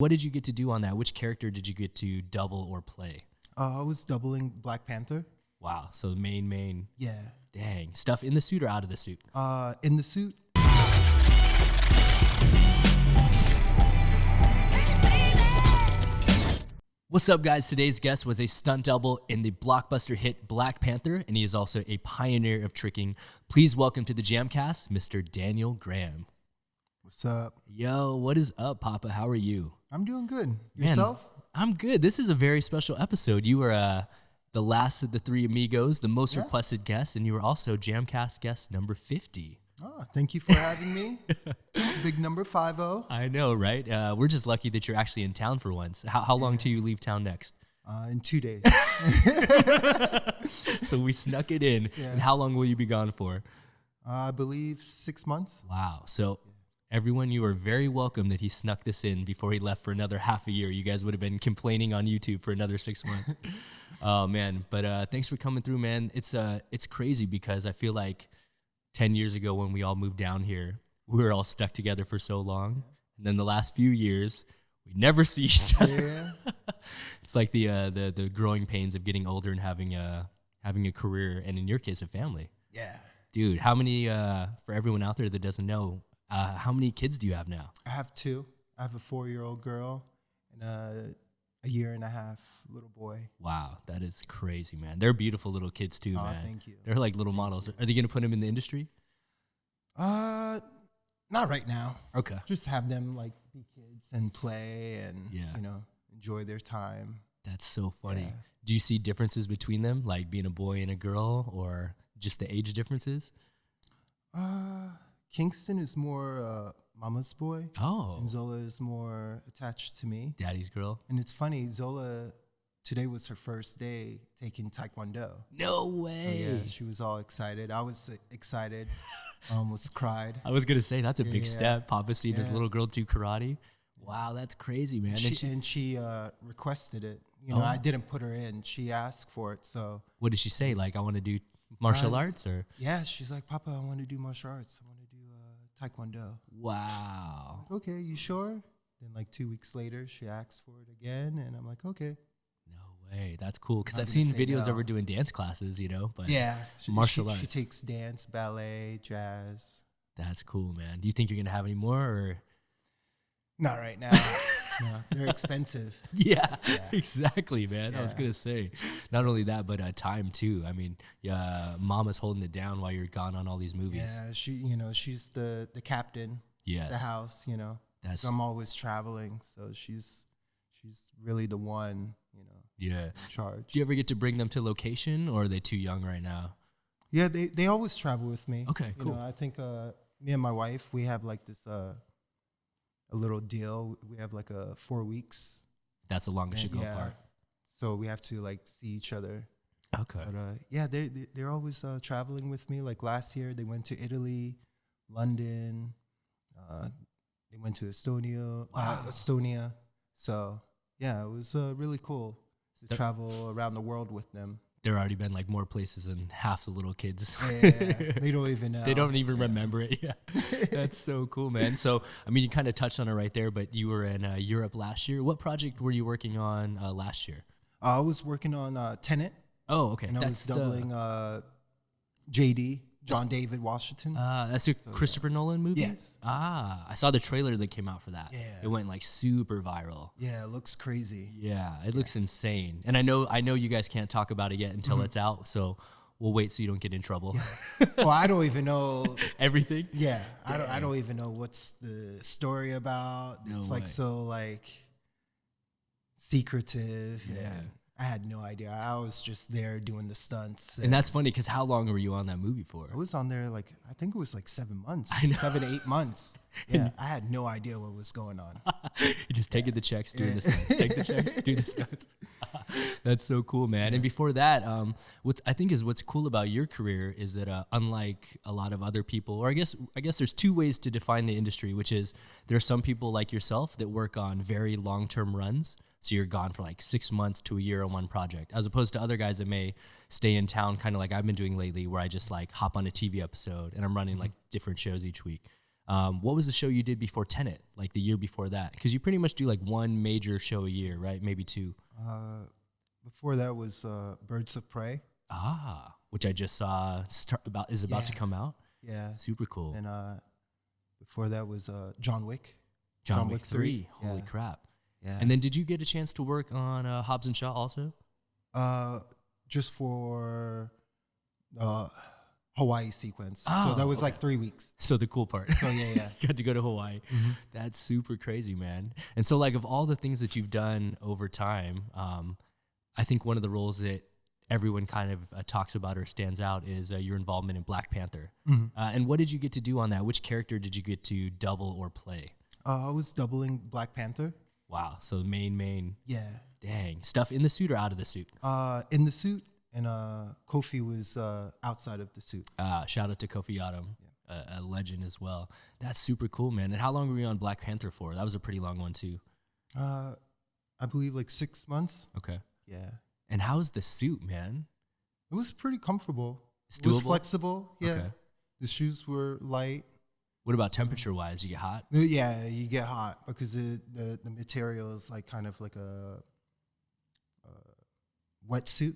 What did you get to do on that? Which character did you get to double or play? I was doubling Black Panther. Wow. So main. Yeah. Dang. Stuff in the suit or out of the suit? In the suit. What's up, guys? Today's guest was a stunt double in the blockbuster hit Black Panther, and he is also a pioneer of tricking. Please welcome to the JAMCast, Mr. Daniel Graham. What's up? Yo, what is up, Papa? How are you? I'm doing good. Man, Yourself? I'm good. This is a very special episode. You were the last of the three amigos, the most requested guest, and you were also JAMCast guest number 50. Oh, thank you for having me. Big number 50. I know, right? We're just lucky that you're actually in town for once. How long till you leave town next? In 2 days. So we snuck it in. Yeah. And how long will you be gone for? I believe 6 months. Wow. So everyone, you are very welcome that he snuck this in before he left for another half a year. You guys would have been complaining on YouTube for another 6 months. Oh, man. But thanks for coming through, man. It's crazy because I feel like 10 years ago when we all moved down here, we were all stuck together for so long. And then the last few years, we never see each other. Yeah. It's like the growing pains of getting older and having a career, and in your case, a family. Yeah. Dude, how many, for everyone out there that doesn't know, how many kids do you have now? I have 2. I have a 4-year-old girl and a 1.5-year little boy. Wow, that is crazy, man. They're beautiful little kids too, man. Thank you. They're like little models. Are they going to put them in the industry? Not right now. Okay. Just have them like be kids and play and enjoy their time. That's so funny. Yeah. Do you see differences between them, like being a boy and a girl, or just the age differences? Kingston is more mama's boy. Oh. And Zola is more attached to me. Daddy's girl. And it's funny, Zola, today was her first day taking Taekwondo. No way. So, yeah, she was all excited. I was excited. Almost cried. I was going to say, that's a big step. Papa seeing his Yeah. little girl do karate. Wow, that's crazy, man. She requested it. You know, I didn't put her in. She asked for it. So what did she say? Like, I want to do martial arts, or? Yeah, she's like, Papa, I want to do martial arts. I want to do Taekwondo. Wow. Like, okay, you sure? Then like 2 weeks later, she asked for it again, and I'm like, okay. No way. That's cool. Because Not I've gonna seen say videos no. of her doing dance classes, you know? But Yeah, martial arts. She takes dance, ballet, jazz. That's cool, man. Do you think you're going to have any more, or? Not right now. No, they're expensive. Yeah, exactly, man. I was Yeah. going to say, not only that, but time too. I mean, mama's holding it down while you're gone on all these movies. Yeah, she's the captain. Yes. The house, That's, so I'm always traveling, so she's really the one, yeah. in charge. Do you ever get to bring them to location, or are they too young right now? Yeah, they always travel with me. Okay, cool. I think me and my wife, we have like this a little deal. We have like 4 weeks. That's the longest you go apart. So we have to like see each other. Okay. But they're always traveling with me. Like last year, they went to Italy, London. They went to Estonia. So yeah, it was really cool to travel around the world with them. There already been like more places than half the little kids. Yeah, they don't even know. They don't even remember it. Yeah, that's so cool, man. So, I mean, you kind of touched on it right there, but you were in Europe last year. What project were you working on last year? I was working on Tenet. Oh, okay. And I was doubling JD, John David Washington. That's a Christopher Nolan movie? Yes. I saw the trailer that came out for that. Yeah. It went like super viral. Yeah, it looks crazy. Yeah, it looks insane. And I know you guys can't talk about it yet until it's out, so we'll wait so you don't get in trouble. Well, I don't even know everything. Yeah, I don't even know what's the story about. No it's way. like so like secretive. Yeah. And I had no idea. I was just there doing the stunts. And that's funny because how long were you on that movie for? I was on there like, I think it was like 7 months. I know. 7 to 8 months. Yeah, I had no idea what was going on. You just taking the checks, doing the stunts. Take the checks, do the stunts. That's so cool, man. And before that, what's cool about your career is that unlike a lot of other people, or I guess there's 2 ways to define the industry, which is there are some people like yourself that work on very long-term runs. So you're gone for like 6 months to a year on one project, as opposed to other guys that may stay in town, kind of like I've been doing lately, where I just like hop on a TV episode and I'm running like different shows each week. What was the show you did before Tenet, like the year before that? Because you pretty much do like one major show a year, right? Maybe two. Before that was Birds of Prey. Which I just saw is about to come out. Yeah. Super cool. And before that was John Wick. John Wick 3. Holy crap. Yeah. And then did you get a chance to work on Hobbs and Shaw also? Just for Hawaii sequence. So that was like 3 weeks. So the cool part. So yeah. Got to go to Hawaii. Mm-hmm. That's super crazy, man. And so like of all the things that you've done over time, I think one of the roles that everyone kind of talks about or stands out is your involvement in Black Panther. Mm-hmm. And what did you get to do on that? Which character did you get to double or play? I was doubling Black Panther. Wow. So main. Yeah. Dang. Stuff in the suit or out of the suit? In the suit. And Kofi was outside of the suit. Shout out to Kofi Adam, a legend as well. That's super cool, man. And how long were you on Black Panther for? That was a pretty long one too. I believe like 6 months. Okay. Yeah. And how's the suit, man? It was pretty comfortable. It's it was flexible. Yeah. Okay. The shoes were light. What about temperature-wise? You get hot? Yeah, you get hot because the material is like kind of like a wetsuit.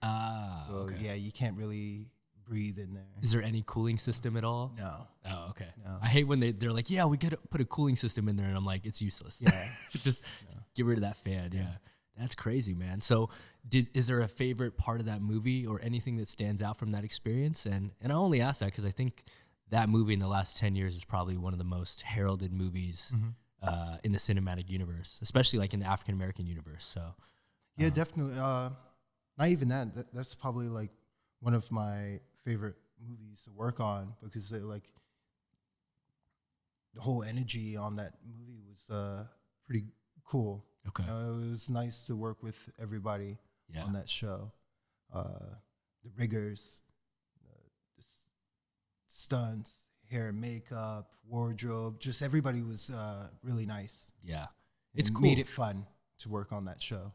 So okay. yeah, you can't really breathe in there. Is there any cooling system at all? No. Oh, okay. No. I hate when they're like, yeah, we could put a cooling system in there, and I'm like, it's useless. Yeah. Just get rid of that fan. Yeah. That's crazy, man. So is there a favorite part of that movie or anything that stands out from that experience? And I only ask that because I think that movie in the last 10 years is probably one of the most heralded movies in the cinematic universe, especially like in the African-American universe. So yeah, definitely. Not even that. That's probably like one of my favorite movies to work on because like the whole energy on that movie was pretty cool. Okay. It was nice to work with everybody on that show. The riggers, the stunts, hair and makeup, wardrobe, just everybody was really nice. Yeah. It's cool. Made it fun to work on that show.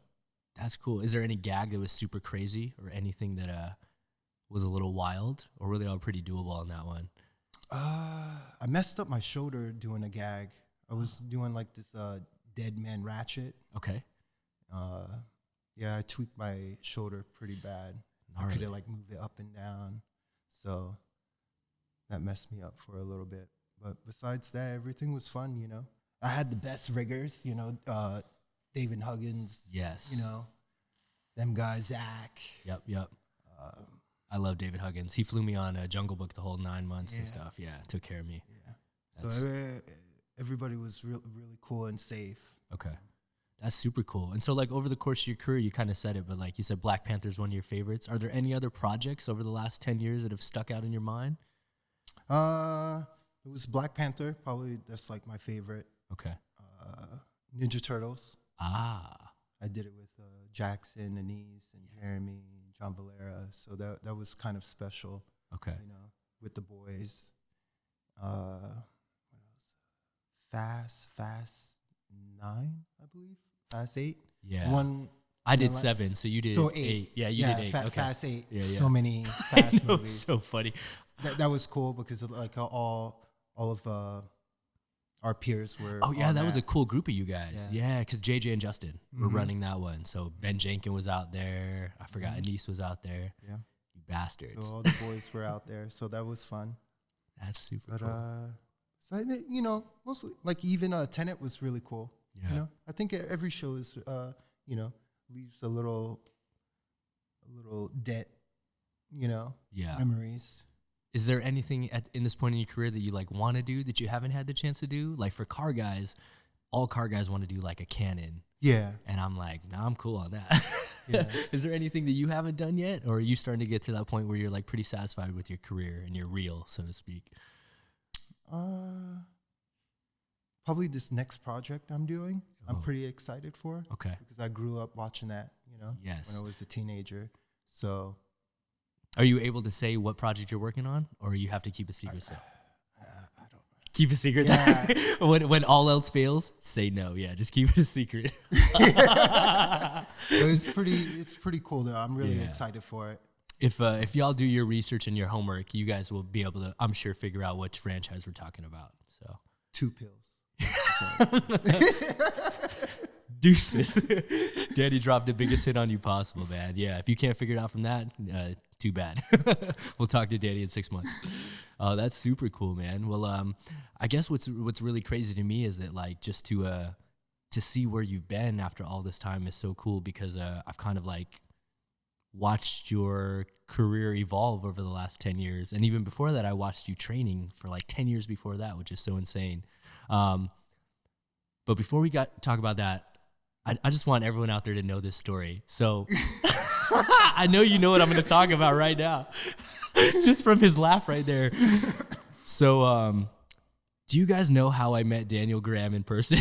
That's cool. Is there any gag that was super crazy or anything that was a little wild, or were they all pretty doable on that one? I messed up my shoulder doing a gag. I was doing like this dead man ratchet. Okay. Yeah, I tweaked my shoulder pretty bad. I couldn't like move it up and down. So that messed me up for a little bit. But besides that, everything was fun, you know. I had the best riggers, you know, David Huggins. Yes. You know, them guys, Zach. Yep. I love David Huggins. He flew me on a Jungle Book the whole 9 months and stuff. Yeah, took care of me. Yeah. So everybody was really cool and safe. Okay. That's super cool. And so like over the course of your career, you kind of said it, but like you said, Black Panther is one of your favorites. Are there any other projects over the last 10 years that have stuck out in your mind? It was Black Panther. Probably that's like my favorite. Okay. Ninja Turtles. I did it with Jackson, Anise, and Jeremy, and John Valera. So that was kind of special. Okay. You know, with the boys. What else? Fast 9, I believe. Fast 8. Yeah. I did 7, so you did 8. Yeah, you did 8. Okay. Fast 8. Yeah. So many fast movies. It's so funny. That was cool because like all of our peers were. Oh yeah, that was a cool group of you guys. Yeah, because JJ and Justin were running that one. So Ben Jenkins was out there. I forgot Anise was out there. Yeah, you bastards. So all the boys were out there. So that was fun. That's super cool. So you know, mostly like even Tenet was really cool. Yeah. You know, I think every show is you know, leaves a little debt. You know. Yeah. Memories. Is there anything in this point in your career that you like want to do that you haven't had the chance to do? Like for car guys, all car guys want to do like a Canon. Yeah. And I'm like, nah, I'm cool on that. Yeah. Is there anything that you haven't done yet? Or are you starting to get to that point where you're like pretty satisfied with your career and your reel, so to speak? Probably this next project I'm doing. I'm pretty excited for. Okay. Because I grew up watching that, you know, yes, when I was a teenager. So. Are you able to say what project you're working on, or you have to keep a secret? I don't. Keep a secret. Yeah. when all else fails, say no. Yeah, just keep it a secret. It's pretty cool though. I'm really excited for it. If y'all do your research and your homework, you guys will be able to, I'm sure, figure out which franchise we're talking about. So 2 pills. Deuces. Danny dropped the biggest hit on you possible, man. Yeah, if you can't figure it out from that, too bad. We'll talk to Danny in 6 months. That's super cool, man. Well, I guess what's really crazy to me is that like just to see where you've been after all this time is so cool because I've kind of like watched your career evolve over the last 10 years. And even before that, I watched you training for like 10 years before that, which is so insane. But before we talk about that, I just want everyone out there to know this story. So I know you know what I'm going to talk about right now, just from his laugh right there. So do you guys know how I met Daniel Graham in person?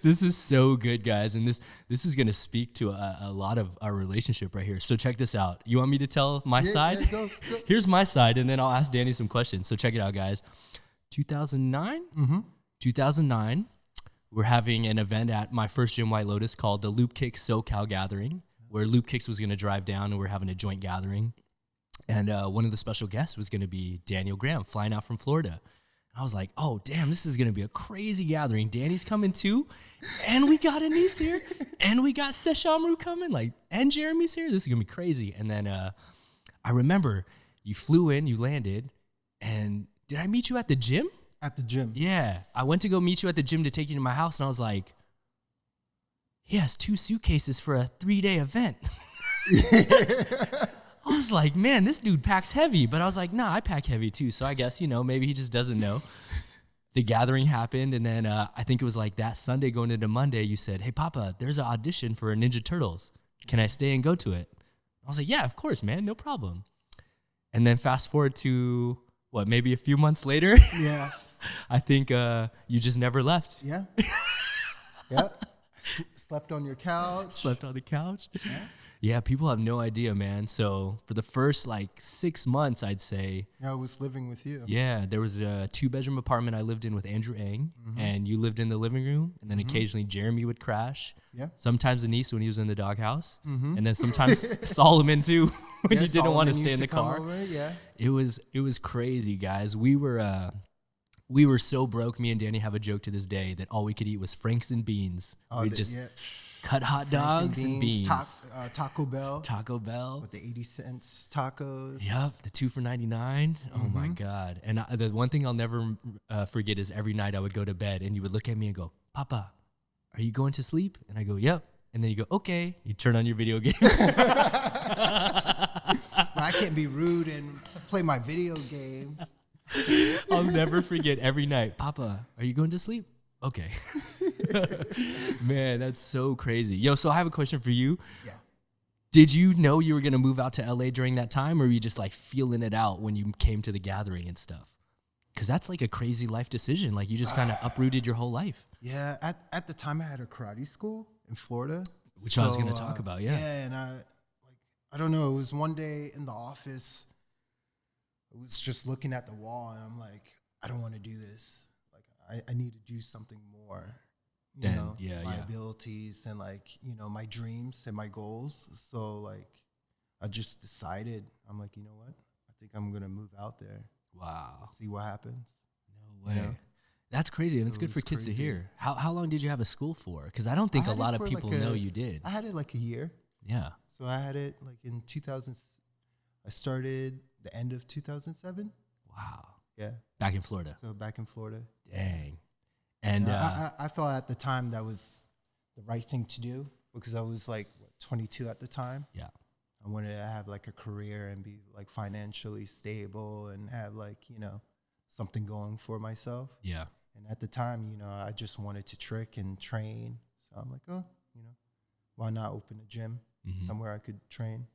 This is so good, guys. And this is going to speak to a lot of our relationship right here. So check this out. You want me to tell my side? Yeah, go. Here's my side, and then I'll ask Danny some questions. So check it out, guys. 2009? Mm-hmm. 2009, we're having an event at my first gym, White Lotus, called the Loop Kicks SoCal Gathering, where Loop Kicks was going to drive down, and we're having a joint gathering. And one of the special guests was going to be Daniel Graham, flying out from Florida. I was like, oh, damn, this is going to be a crazy gathering. Danny's coming too. And we got Anise here. And we got Seshamru coming. And Jeremy's here. This is going to be crazy. And then I remember you flew in, you landed. And did I meet you at the gym? At the gym. Yeah. I went to go meet you at the gym to take you to my house. And I was like, he has 2 suitcases for a 3-day event. I was like, man, this dude packs heavy. But I was like, nah, I pack heavy too. So I guess, maybe he just doesn't know. The gathering happened. And then I think it was like that Sunday going into Monday, you said, hey, Papa, there's an audition for Ninja Turtles. Can I stay and go to it? I was like, yeah, of course, man. No problem. And then fast forward to, maybe a few months later? Yeah. I think you just never left. Yeah. Yep. Slept on your couch. Slept on the couch. Yeah. Yeah, people have no idea, man. So for the first 6 months, I'd say. Yeah, I was living with you. Yeah, there was a 2-bedroom apartment I lived in with Andrew Ng, and you lived in the living room, and then occasionally Jeremy would crash. Yeah. Sometimes Anise when he was in the doghouse, and then sometimes Solomon too when you didn't want to stay in the car. Over, yeah. It was crazy, guys. We were so broke. Me and Danny have a joke to this day that all we could eat was Franks and beans. We just cut hot dogs and beans. Taco Bell. Taco Bell. With the 80 cents tacos. Yep, the 2 for $99. Oh my God. And the one thing I'll never forget is every night I would go to bed and you would look at me and go, Papa, are you going to sleep? And I go, yep. And then you go, okay. You turn on your video games. I can't be rude and play my video games. I'll never forget every night. Papa, are you going to sleep? Okay. Man, that's so crazy. Yo, so I have a question for you. Yeah. Did you know you were going to move out to LA during that time, or were you just feeling it out when you came to the gathering and stuff? Because that's a crazy life decision. You just kind of uprooted your whole life. Yeah. At the time I had a karate school in Florida. Which I was going to talk about, yeah. Yeah, and I don't know, it was one day in the office, I was just looking at the wall and I'm like, I don't want to do this. I need to do something more, my abilities and my dreams and my goals. So I just decided, I'm like, you know what? I think I'm going to move out there. Wow. See what happens. No way. That's crazy. And it's good for kids to hear. How long did you have a school for? Because I don't think a lot of people know you did. I had it a year. Yeah. So I had it in 2000. I started the end of 2007. Wow. Yeah. Back in Florida. So back in Florida. Dang. And I thought at the time that was the right thing to do because I was 22 at the time. Yeah. I wanted to have a career and be financially stable and have something going for myself. Yeah. And at the time, I just wanted to trick and train. So I'm like, why not open a gym somewhere I could train?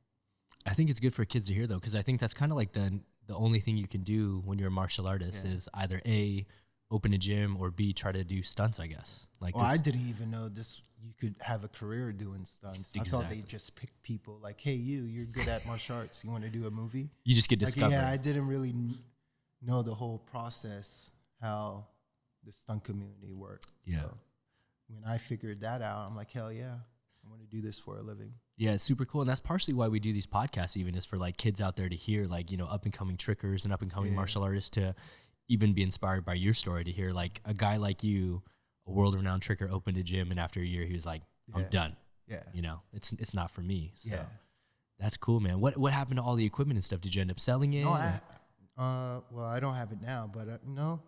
I think it's good for kids to hear, though, because I think that's kind of the only thing you can do when you're a martial artist is either A, open a gym, or B, try to do stunts, I guess. I didn't even know you could have a career doing stunts. Exactly. I thought they just picked people hey, you're good at martial arts. You want to do a movie? You just get discovered. Yeah, I didn't really know the whole process, how the stunt community worked. Yeah. So when I figured that out, I'm like, hell yeah. I want to do this for a living. Yeah, it's super cool. And that's partially why we do these podcasts, even is for like kids out there to hear, like, you know, up and coming trickers and up and coming martial artists to even be inspired by your story, to hear like a guy like you, a world renowned tricker, opened a gym. And after a year, he was like, I'm done. Yeah. You know, it's not for me. So Yeah. that's cool, man. What happened to all the equipment and stuff? Did you end up selling it? No, well, I don't have it now, but no,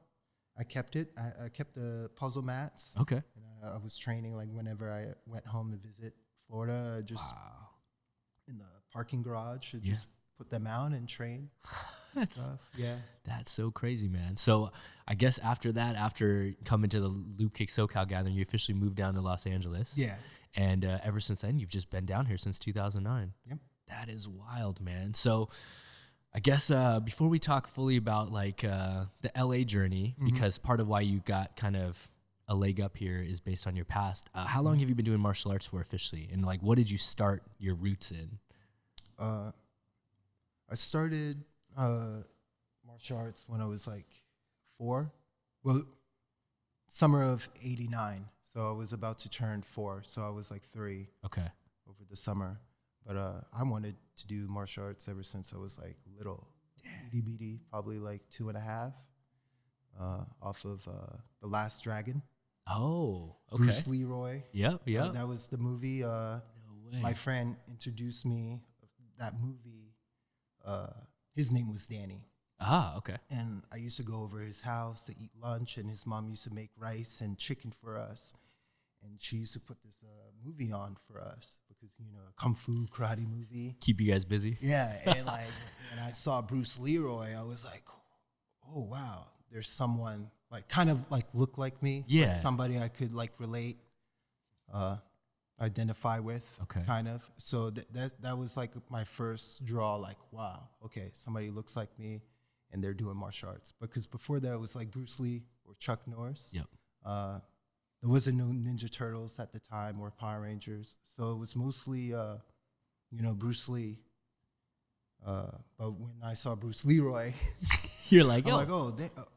I kept it. I kept the puzzle mats. Okay. And I was training like whenever I went home to visit Florida, just in the parking garage, just put them out and train. That's Yeah. That's so crazy, man. So I guess after that, after coming to the Loop Kick SoCal gathering, you officially moved down to Los Angeles. Yeah. And ever since then, you've just been down here since 2009. Yep. That is wild, man. So I guess before we talk fully about like the LA journey, because part of why you got kind of a leg up here is based on your past. How long have you been doing martial arts for officially? And like, what did you start your roots in? I started martial arts when I was like 4. Well, summer of '89. So I was about to turn 4. So I was like 3 Okay. over the summer. But I wanted to do martial arts ever since I was like little. Itty bitty, probably like 2.5, off of The Last Dragon. Oh, okay. Bruce Leroy. Yep. That was the movie. No way. My friend introduced me that movie. His name was Danny. Ah, okay. And I used to go over his house to eat lunch, and his mom used to make rice and chicken for us. And she used to put this movie on for us because, you know, a kung fu karate movie. Keep you guys busy. Yeah, and like when I saw Bruce Leroy, I was like, oh, wow, there's someone like kind of like look like me. Yeah. Like somebody I could like relate, identify with, Okay. kind of. So that was like my first draw, like, wow, okay, somebody looks like me and they're doing martial arts. Because before that, it was like Bruce Lee or Chuck Norris. Yep. There wasn't no Ninja Turtles at the time or Power Rangers. So it was mostly, you know, Bruce Lee. But when I saw Bruce Leroy, You're like, I'm oh. like, oh,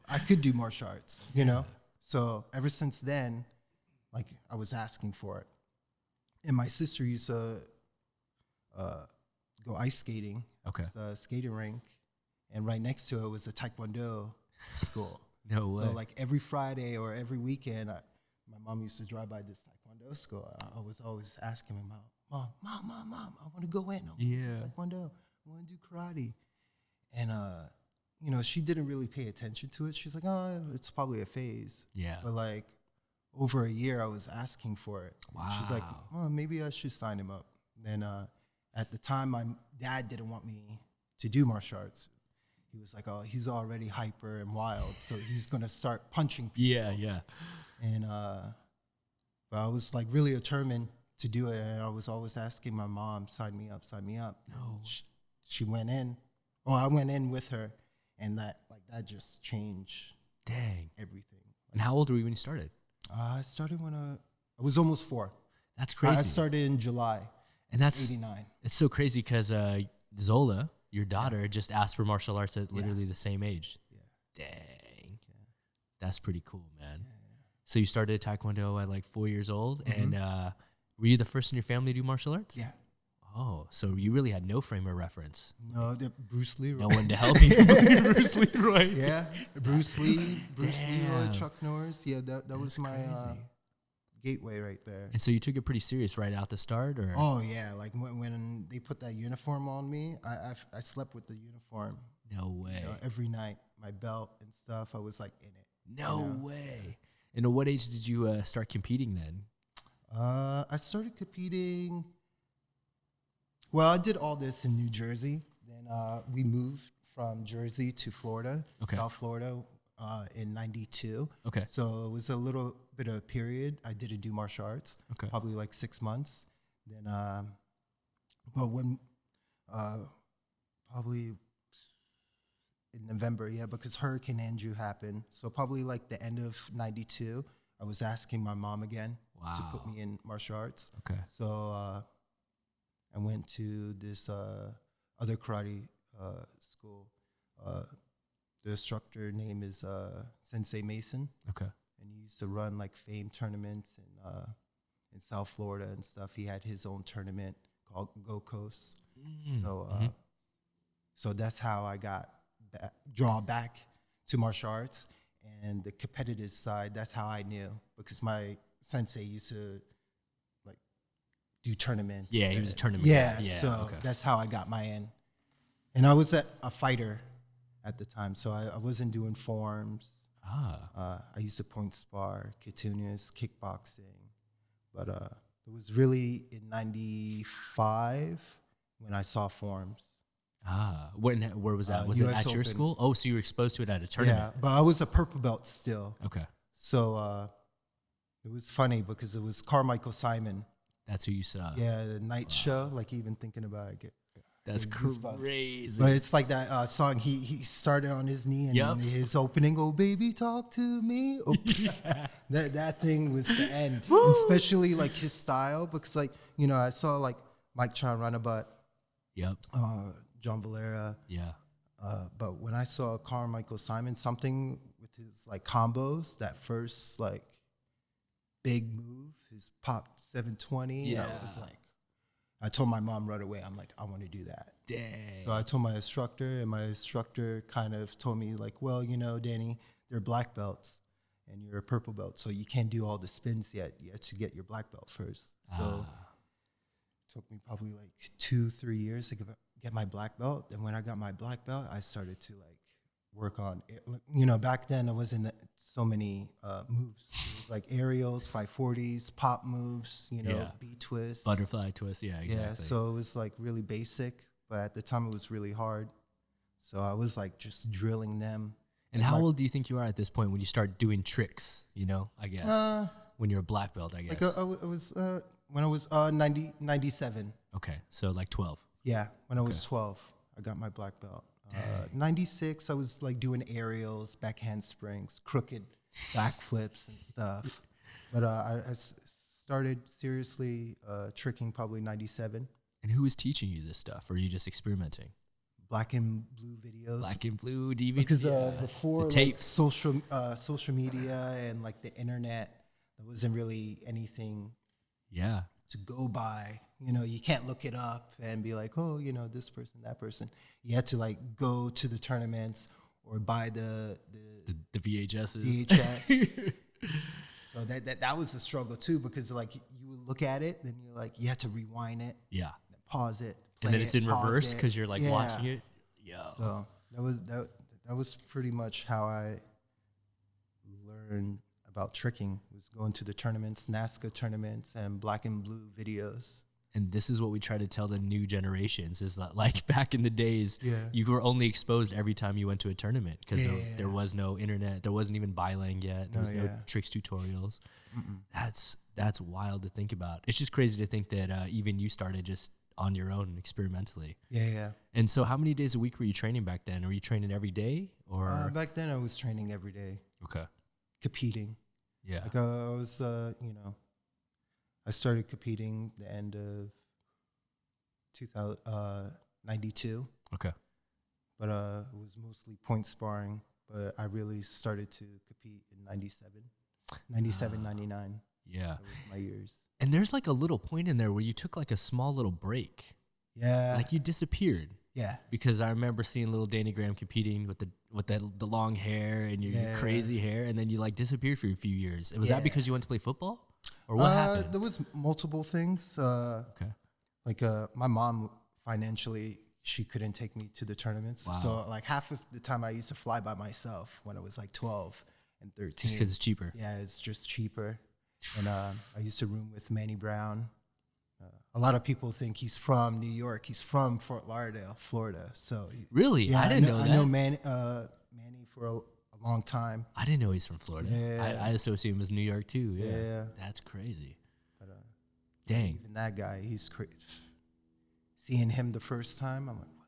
I could do martial arts, you know? So ever since then, like, I was asking for it. And my sister used to go ice skating. Okay. It's a skating rink. And right next to it was a Taekwondo school. No way. So, like, every Friday or every weekend, my mom used to drive by this Taekwondo school. I was always asking my mom, I want to go in. I want to do Taekwondo. I want to do karate. And, you know, she didn't really pay attention to it. She's like, oh, it's probably a phase. Yeah. But, like, over a year, I was asking for it. Wow. She's like, oh, maybe I should sign him up. Then at the time, my dad didn't want me to do martial arts. He was like, oh, he's already hyper and wild, so he's going to start punching people. Yeah. And but I was like really determined to do it, and I was always asking my mom, sign me up. No. She went in. Well, I went in with her, and that just changed Dang. everything. And how old were you when you started? I started when I was almost 4. That's crazy. I started in July, and that's '89. It's so crazy because Zola, your daughter, just asked for martial arts at literally the same age. Yeah. Dang. That's pretty cool, man. So you started Taekwondo at like 4 years old, and were you the first in your family to do martial arts? Yeah. Oh, so you really had no frame of reference. No, Bruce Leroy. No one to help you. Bruce Leroy. Yeah, Bruce Leroy, Damn. Chuck Norris. Yeah, that was my crazy. gateway right there. And so you took it pretty serious right out the start, or? Oh yeah, like when they put that uniform on me, I slept with the uniform. No way. You know, every night, my belt and stuff. I was like in it. No you know? way. And at what age did you start competing then? I started competing. Well, I did all this in New Jersey. Then we moved from Jersey to Florida, South Florida, in '92. Okay. So it was a little bit of a period. I didn't do martial arts. Okay. Probably like 6 months. Then, but when, probably in November, because Hurricane Andrew happened. So probably like the end of '92, I was asking my mom again to put me in martial arts. Okay. So I went to this other karate school. The instructor name is Sensei Mason. Okay. And he used to run like fame tournaments in South Florida and stuff. He had his own tournament called Go Coast. So, so that's how I got draw back to martial arts, and the competitive side. That's how I knew, because my sensei used to like do tournaments. Yeah, he was a tournament Yeah, guy. so that's how I got my in. And I was a fighter at the time, so I wasn't doing forms. I used to point spar, continuous kickboxing, but it was really in '95 when I saw forms. Where was that? Was US it at your Open. school? Oh, so you were exposed to it at a tournament. Yeah, but I was a purple belt still. Okay. So it was funny because it was Carmichael Simon. That's who you saw. Yeah, the night show. Like even thinking about it, That's goosebumps. crazy. But it's like that song. He started on his knee and his opening, "Oh baby, talk to me." Oh, that thing was the end. Especially like his style, because like I saw like Mike Chan Runabutt, John Valera. Yeah. But when I saw Carmichael Simon, something with his like combos, that first like big move, his pop 720. I was like, I told my mom right away, I'm like, I want to do that. Dang. So I told my instructor, and my instructor kind of told me like, well, Danny, they're black belts and you're a purple belt, so you can't do all the spins yet. You have to get your black belt first. So it took me probably like 2-3 years to get my black belt. And when I got my black belt, I started to like work on, back then it wasn't so many moves. It was like aerials, 540s, pop moves, B twists. Butterfly twist, yeah, exactly. Yeah, so it was like really basic, but at the time it was really hard. So I was like just drilling them. And how old do you think you are at this point when you start doing tricks, I guess? When you're a black belt, I guess. Like I was, when I was 97. Okay, so like 12. Yeah, when I was 12, I got my black belt. 96, I was like doing aerials, back handsprings, crooked backflips and stuff. But I started seriously tricking probably 97. And who was teaching you this stuff? Or are you just experimenting? Black and blue videos. Black and blue DVD. Because before the tapes. Like, social media and like the internet, there wasn't really anything to go by. You can't look it up and be like, oh, this person, that person. You had to like go to the tournaments or buy the VHSs. VHS. So that was a struggle too, because like you would look at it, then you're like, you have to rewind it. Yeah. Pause it. And then it's in reverse because you're like watching it. Yeah. So that was pretty much how I learned about tricking, was going to the tournaments, NASCAR tournaments, and black and blue videos. And this is what we try to tell the new generations, is that like back in the days, you were only exposed every time you went to a tournament, because there was no internet. There wasn't even Bylang yet. There was no tricks tutorials. That's wild to think about. It's just crazy to think that even you started just on your own experimentally. Yeah. And so how many days a week were you training back then? Were you training every day? Or back then I was training every day. Okay. Competing. Yeah. Like I was, I started competing the end of 92. Okay. But it was mostly point sparring. But I really started to compete in 97, 99. Yeah. That was my years. And there's like a little point in there where you took like a small little break. Yeah. Like you disappeared. Yeah. Because I remember seeing little Danny Graham competing with the long hair and your crazy hair, and then you like disappeared for a few years. Was that because you went to play football? Or what happened? There was multiple things. Okay. Like my mom, financially, she couldn't take me to the tournaments. Wow. So like half of the time I used to fly by myself when I was like 12 and 13. Just because it's cheaper. Yeah, it's just cheaper. And I used to room with Manny Brown. A lot of people think he's from New York. He's from Fort Lauderdale, Florida. So really? Yeah, I didn't know that. I know Manny for a long time. I didn't know he's from Florida. Yeah. I associate him with New York too. Yeah. Yeah. That's crazy. But, dang. Even that guy, he's crazy. Seeing him the first time, I'm like, what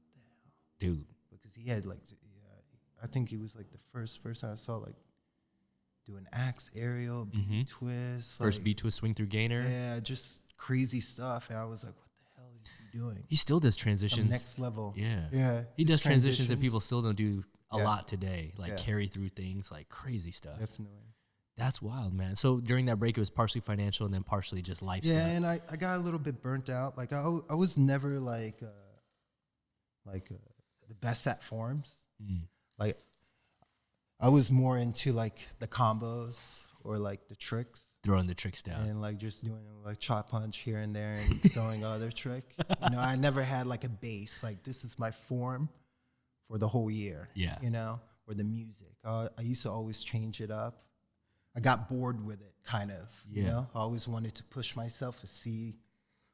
the hell? Dude. Because he had like, I think he was like the first person I saw like do an axe aerial, B twist. First like, B twist swing through gainer. Yeah, just crazy stuff. And I was like, what the hell is he doing? He still does transitions. Next level. Yeah. Yeah. He does transitions that people still don't do a Yeah. lot today. Like carry through things, like crazy stuff. Definitely. That's wild, man. So during that break, it was partially financial and then partially just lifestyle. Yeah, and I got a little bit burnt out. Like I was never like the best at forms. Like I was more into like the combos or like the tricks. Throwing the tricks down. And like just doing like chop punch here and there and throwing other trick. You know, I never had like a base. Like this is my form for the whole year. Yeah. You know, or the music. I used to always change it up. I got bored with it, kind of. Yeah. You know, I always wanted to push myself to see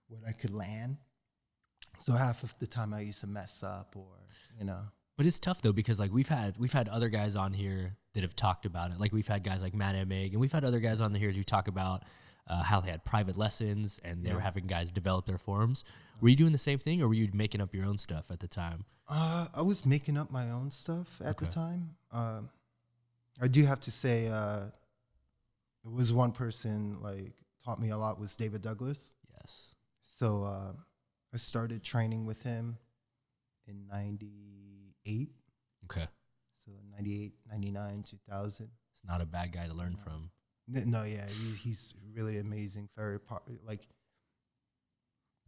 what I could land. So half of the time I used to mess up, or you know. But it's tough though, because like we've had other guys on here that have talked about it. Like we've had guys like Matt and Meg, and we've had other guys on here who talk about how they had private lessons and they were having guys develop their forms. Were you doing the same thing, or were you making up your own stuff at the time? I was making up my own stuff at the time. I do have to say, there was one person like taught me a lot was David Douglas. Yes. So I started training with him in 98. Okay. So 98, 99, 2000. It's not a bad guy to learn from. No, yeah, he's really amazing. Very like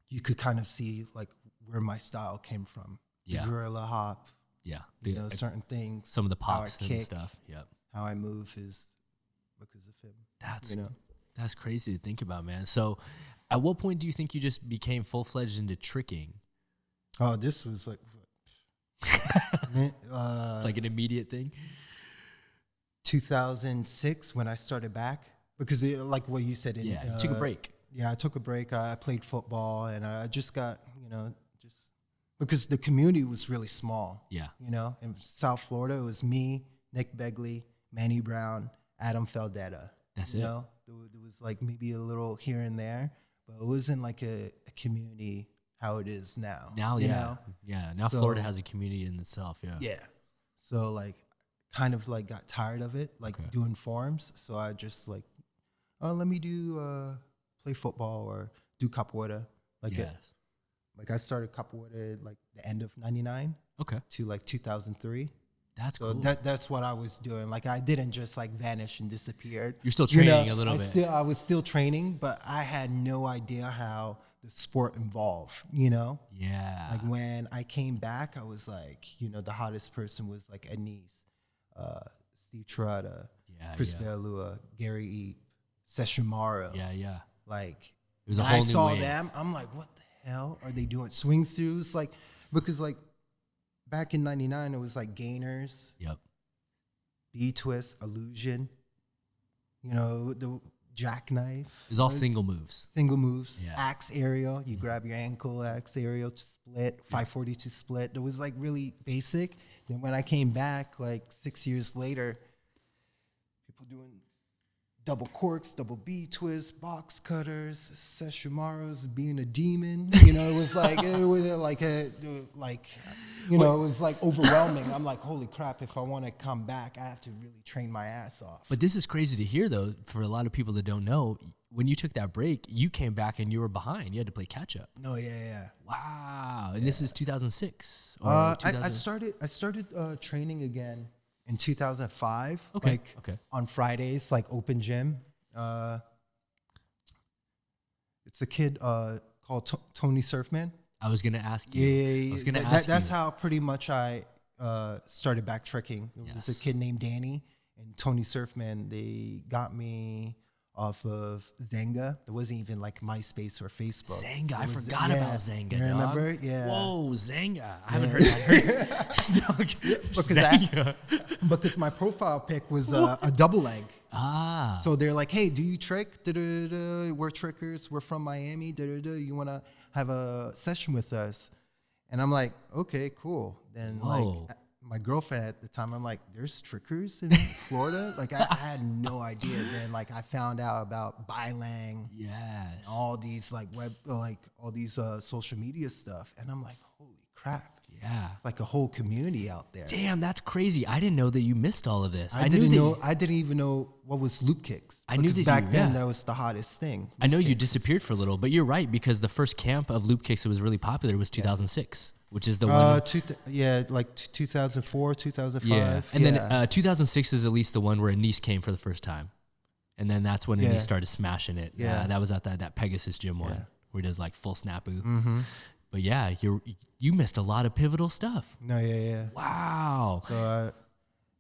you could kind of see like where my style came from. Yeah. The gorilla hop. Yeah. You know, certain things. Some of the how I pops and kick, stuff. Yep. How I move is because of him. That's crazy to think about, man. So at what point do you think you just became full-fledged into tricking? Oh, this was like like an immediate thing? 2006 when I started back, because like what you said. You took a break. Yeah, I took a break. I played football, and I just got, you know, just because the community was really small. Yeah. You know, in South Florida, it was me, Nick Begley, Manny Brown, Adam Feldetta. That's you know, there was like maybe a little here and there, but it wasn't like a community how it is now. Now, you yeah. know? Yeah. Now So- Florida has a community in itself. Yeah. Yeah. So like kind of like got tired of it, like doing forms. So I just like, oh, let me do play football or do capoeira. Like like I started capoeira like the end of 99 to like 2003. That's So cool. that's what I was doing. Like I didn't just like vanish and disappeared. You're still training a little bit. I was still training, but I had no idea how the sport evolved, you know? Yeah. Like when I came back, I was like, you know, the hottest person was like Anise, Steve Tirada, Chris Bellua, Gary Eat, Seshamaro. Yeah. Like It was a when whole I new saw wave. them, I'm like, what the hell are they doing? Swing throughs? Like, because like back in 99, it was like gainers, Yep. B-twist, illusion, you know, the jackknife. It's all single moves. Single moves, Yeah. axe aerial. You grab your ankle, axe aerial to split, 542 split. It was like really basic. Then when I came back, like 6 years later, people doing double corks, double B twists, box cutters, Seshumaros, being a demon. You know, it was like it was like overwhelming. I'm like, holy crap! If I want to come back, I have to really train my ass off. But this is crazy to hear, though, for a lot of people that don't know. When you took that break, you came back and you were behind. You had to play catch up. No, yeah. Wow. And this is 2006. Or I started training again in 2005. Okay. On Fridays, like open gym. It's a kid called Tony Surfman. I was going to ask you. Yeah. I was going to ask That's you. how pretty much I started back tricking. It was a kid named Danny and Tony Surfman. They got me off of Zanga. There wasn't even like MySpace or Facebook. Zanga. I forgot about Zanga, You remember? dog. Yeah. Whoa, Zanga. I haven't heard that. Because my profile pic was a double leg. Ah. So they're like, hey, do you trick? Da-da-da-da. We're trickers. We're from Miami. Da-da-da. You want to have a session with us? And I'm like, okay, cool. Then Whoa. like my girlfriend at the time, I'm like, there's trickers in Florida? Like I had no idea. Then like I found out about Bylang. Yes. All these like all these social media stuff. And I'm like, holy crap. Yeah. It's like a whole community out there. Damn, that's crazy. I didn't know that you missed all of this. I didn't even know what was loop kicks. I knew that back then that was the hottest thing. I know you disappeared for a little, but you're right, because the first camp of loop kicks that was really popular was 2006, which is the one. 2004, 2005. Yeah. And then 2006 is at least the one where Anise came for the first time. And then that's when he started smashing it. Yeah. That was at that Pegasus gym one where he does like full snapu. Mm-hmm. But yeah, you missed a lot of pivotal stuff. No, yeah. Wow. So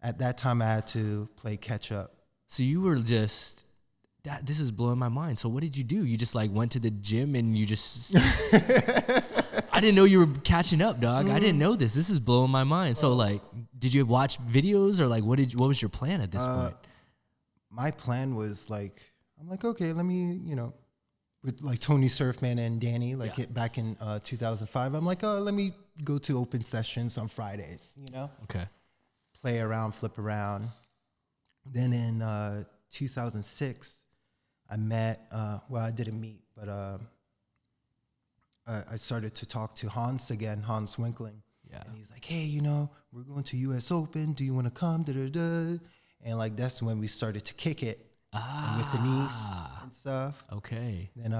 at that time, I had to play catch up. So you were just this is blowing my mind. So what did you do? You just like went to the gym and you just I didn't know you were catching up, dog. I didn't know this. This is blowing my mind. So like, did you watch videos or like what was your plan at this point? My plan was like, I'm like, okay, let me, with like Tony Surfman and Danny, like back in 2005, I'm like, let me go to open sessions on Fridays, Okay. Play around, flip around. Then in 2006, I met, I didn't meet, but I started to talk to Hans again, Hans Winkling. Yeah. And he's like, hey, we're going to US Open. Do you want to come? Da-da-da. And like, that's when we started to kick it with the niece and stuff. Okay. Then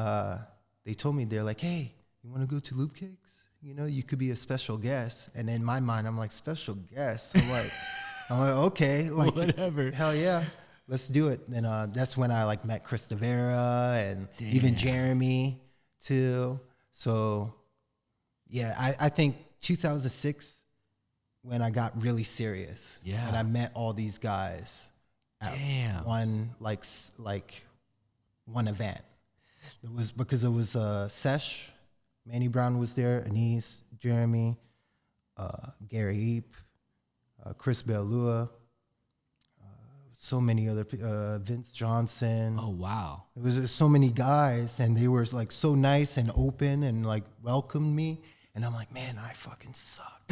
they told me, they're like, hey, you want to go to Loop Kicks? You could be a special guest. And in my mind, I'm like, special guest? I'm like, okay. Like, whatever. Hell yeah. Let's do it. Then that's when I like met Chris Devera and even Jeremy too. So yeah, I think 2006 when I got really serious. Yeah. And I met all these guys at one one event. It was because it was Sesh, Manny Brown was there, Anise, Jeremy, Gary Eep, Chris Bellua, so many other Vince Johnson. Oh wow. It was just so many guys, and they were like so nice and open and like welcomed me. And I'm like, man, I fucking suck.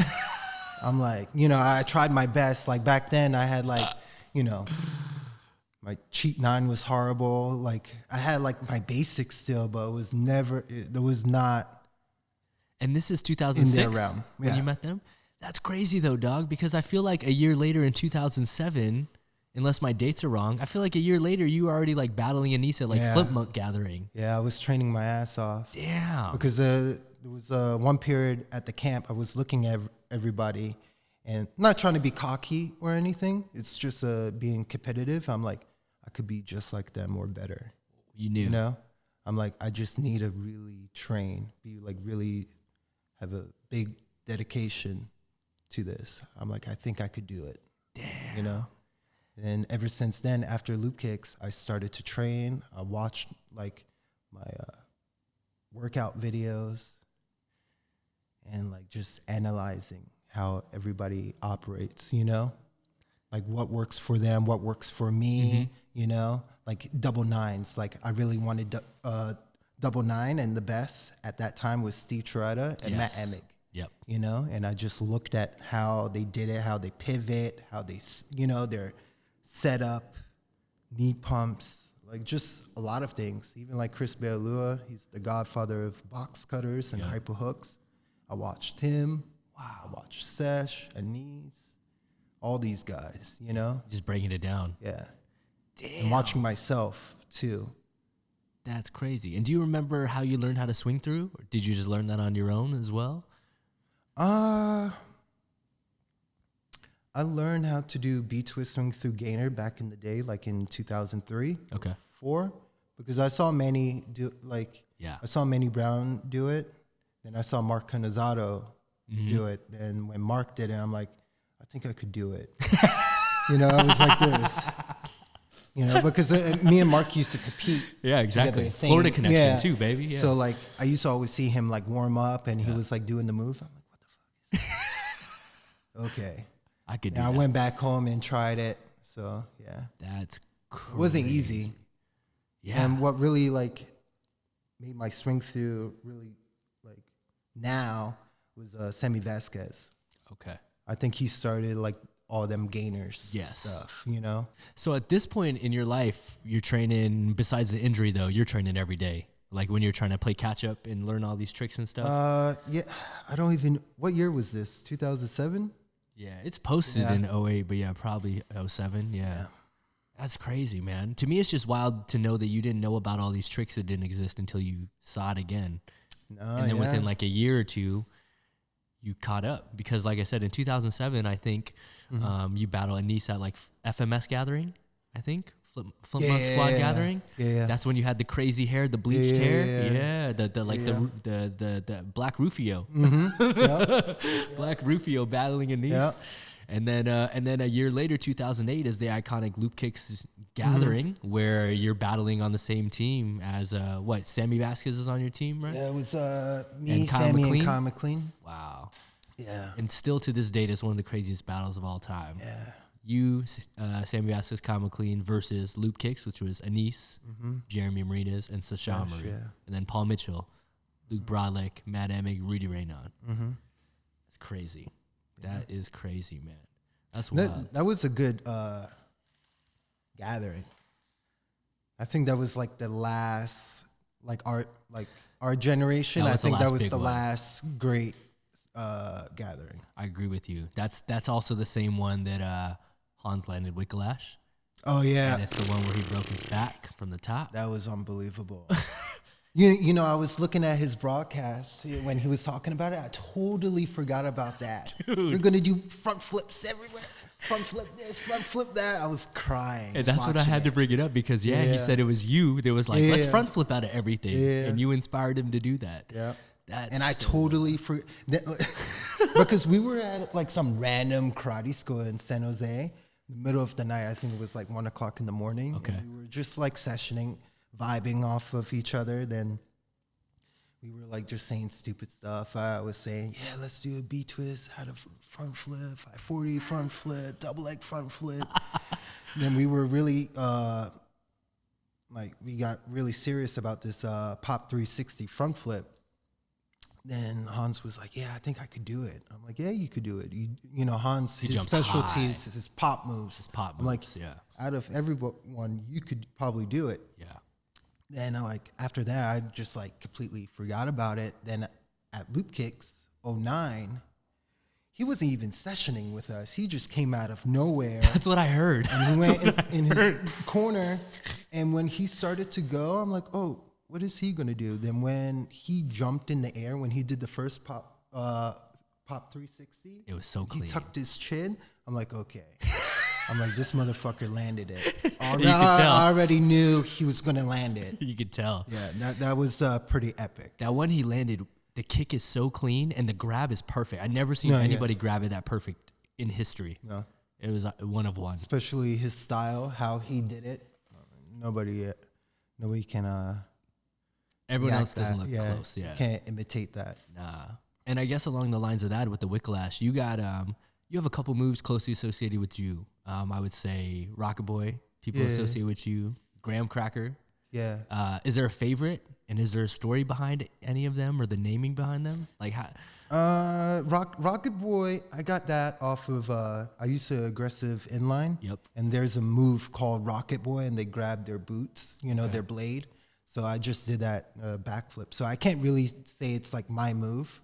I'm like, I tried my best. Like back then I had like, my cheat 9 was horrible. Like I had like my basics still, but there was not. And this is 2006 in their realm. when you met them? That's crazy though, dog, because I feel like a year later in 2007, unless my dates are wrong, I feel like a year later you were already like battling Anissa, like Flip Monk Gathering. Yeah, I was training my ass off. Damn. Because there was one period at the camp, I was looking at everybody and not trying to be cocky or anything. It's just being competitive. I'm like, I could be just like them or better. You knew. I'm like, I just need to really train, be like really have a big dedication to this. I'm like, I think I could do it. Damn. And ever since then, after Loop Kicks, I started to train. I watched like my workout videos and like just analyzing how everybody operates, like what works for them, what works for me, like double nines. Like I really wanted double nine, and the best at that time was Steve Toretta and Matt Emick. Yep. And I just looked at how they did it, how they pivot, how they, their setup, knee pumps, like just a lot of things. Even like Chris Bellua, he's the godfather of box cutters and hyper hooks. I watched him. Wow. I watched Sesh, Anise, all these guys, Just breaking it down. Yeah. Damn. And watching myself too. That's crazy. And do you remember how you learned how to swing through? Or did you just learn that on your own as well? I learned how to do B-twist swing through gainer back in the day, like in 2003. Okay. 4, because I saw Manny do I saw Manny Brown do it. Then I saw Mark Canazato do it. Then when Mark did it, I'm like, I think I could do it. I was like this. Because me and Mark used to compete. Yeah, exactly. Together, Florida connection too, baby. Yeah. So like I used to always see him like warm up, and he was like doing the move. I'm like, what the fuck is this? Okay. I could do I that. went back home and tried it. So yeah. That's crazy. It wasn't easy. Yeah. And what really like made my swing through really like now was Sammy Vasquez. Okay. I think he started like all them gainers stuff, So at this point in your life, you're training, besides the injury though, you're training every day. Like when you're trying to play catch up and learn all these tricks and stuff? Yeah. I don't even, what year was this? 2007? Yeah, it's posted in 08, but yeah, probably 07. Yeah. That's crazy, man. To me, it's just wild to know that you didn't know about all these tricks that didn't exist until you saw it again. And then within like a year or two, you caught up. Because like I said, in 2007, I think you battled Anissa at like FMS gathering, I think. Flip Monk Squad gathering. Yeah. That's when you had the crazy hair, the bleached hair. Yeah. The Black Rufio. Yep. Black Rufio battling a niece. Yep. And then a year later, 2008, is the iconic Loop Kicks gathering where you're battling on the same team as Sammy Vasquez is on your team, right? Yeah, it was me, And Kyle Sammy, McLean? and Kyle McLean. Wow. Yeah. And still to this date, it's one of the craziest battles of all time. Yeah. You, Sammy Vasquez, Kyle McLean versus Loop Kicks, which was Anise, Jeremy Marinas, and Sasha Marie. Yeah. And then Paul Mitchell, Luke Brodlick, Matt Emig, Rudy Raynon. It's crazy. That is crazy, man. That's wild. That was a good gathering. I think that was like the last, our generation. I think that was the last great gathering. I agree with you. That's also the same one that Hans landed Whiplash. Oh yeah, And it's the one where he broke his back from the top. that was unbelievable. You know, I was looking at his broadcast when he was talking about it. I totally forgot about that. Dude. We're gonna do front flips everywhere. Front flip this, front flip that. I was crying. And that's what I had to bring it up because, he said it was you that was like, let's front flip out of everything. Yeah. And you inspired him to do that. Yeah. That's And I totally forgot. Because we were at like some random karate school in San Jose, in the middle of the night. I think it was like 1 o'clock in the morning. Okay. And we were just like sessioning, vibing off of each other. Then we were like just saying stupid stuff. I was saying, yeah, let's do a B twist, had a front flip, 540 front flip, double leg front flip. Then we were really, we got really serious about this Pop 360 front flip. Then Hans was like, yeah, I think I could do it. I'm like, yeah, you could do it. You know, Hans, his specialty is his pop moves. His pop I'm moves, like, out of everyone, you could probably do it. Yeah. Then after that, I just like completely forgot about it. Then at Loop Kicks 09, he wasn't even sessioning with us. He just came out of nowhere. That's what I heard. And he went in his corner. And when he started to go, I'm like, oh, what is he going to do? Then when he jumped in the air, when he did the first pop 360, It was so clean. he tucked his chin. I'm like, okay. I'm like, this motherfucker landed it. You could tell. I already knew he was going to land it. You could tell. Yeah, that was pretty epic. That one he landed, the kick is so clean and the grab is perfect. I've never seen anybody grab it that perfect in history. No. It was one of one. Especially his style, how he did it. Nobody can. Everyone yak else doesn't that. look close. Yeah. Can't imitate that. Nah. And I guess along the lines of that with the Whiplash, you got you have a couple moves closely associated with you. I would say Rocket Boy, people associate with you. Graham Cracker. Yeah. Is there a favorite? And is there a story behind any of them or the naming behind them? Like how? Rocket Boy, I got that off of, I used to aggressive inline. Yep. And there's a move called Rocket Boy, and they grab their boots, their blade. So I just did that backflip. So I can't really say it's like my move.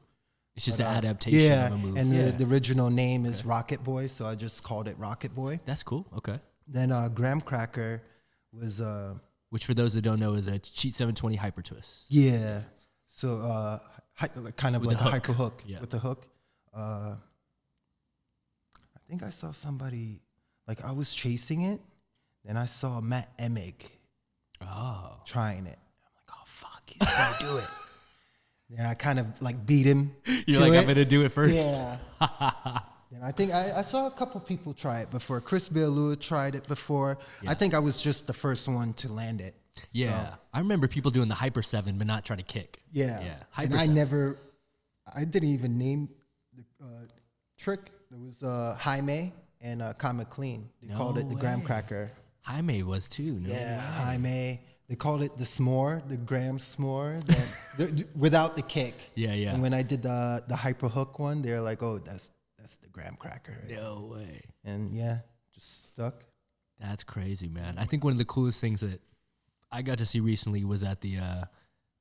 It's just an adaptation of a move. And the original name is Rocket Boy, so I just called it Rocket Boy. That's cool. Okay. Then Graham Cracker was... which for those that don't know is a Cheat 720 hyper twist. Yeah. So kind of With like a a hook. hyper hook Yeah. with a hook. I think I saw somebody, like I was chasing it, then I saw Matt Emig trying it. I'm like, oh, fuck, he's going to do it. Then I kind of like beat him. You're like, I'm going to do it first. Yeah. And I think I saw a couple people try it before. Chris Bealua tried it before. Yeah. I think I was just the first one to land it. Yeah. So, I remember people doing the hyper 7 but not trying to kick. yeah. Yeah. And Hyper 7. I didn't even name the trick. There was Jaime and Kyle McLean. They called it the Graham way. Cracker. Jaime was too. No Yeah, way. Jaime. They called it the s'more, the Graham s'more, without the kick. Yeah, yeah. And when I did the hyper hook one, they're like, "Oh, that's the Graham Cracker." No way. And yeah, just stuck. That's crazy, man. I think one of the coolest things that I got to see recently was at the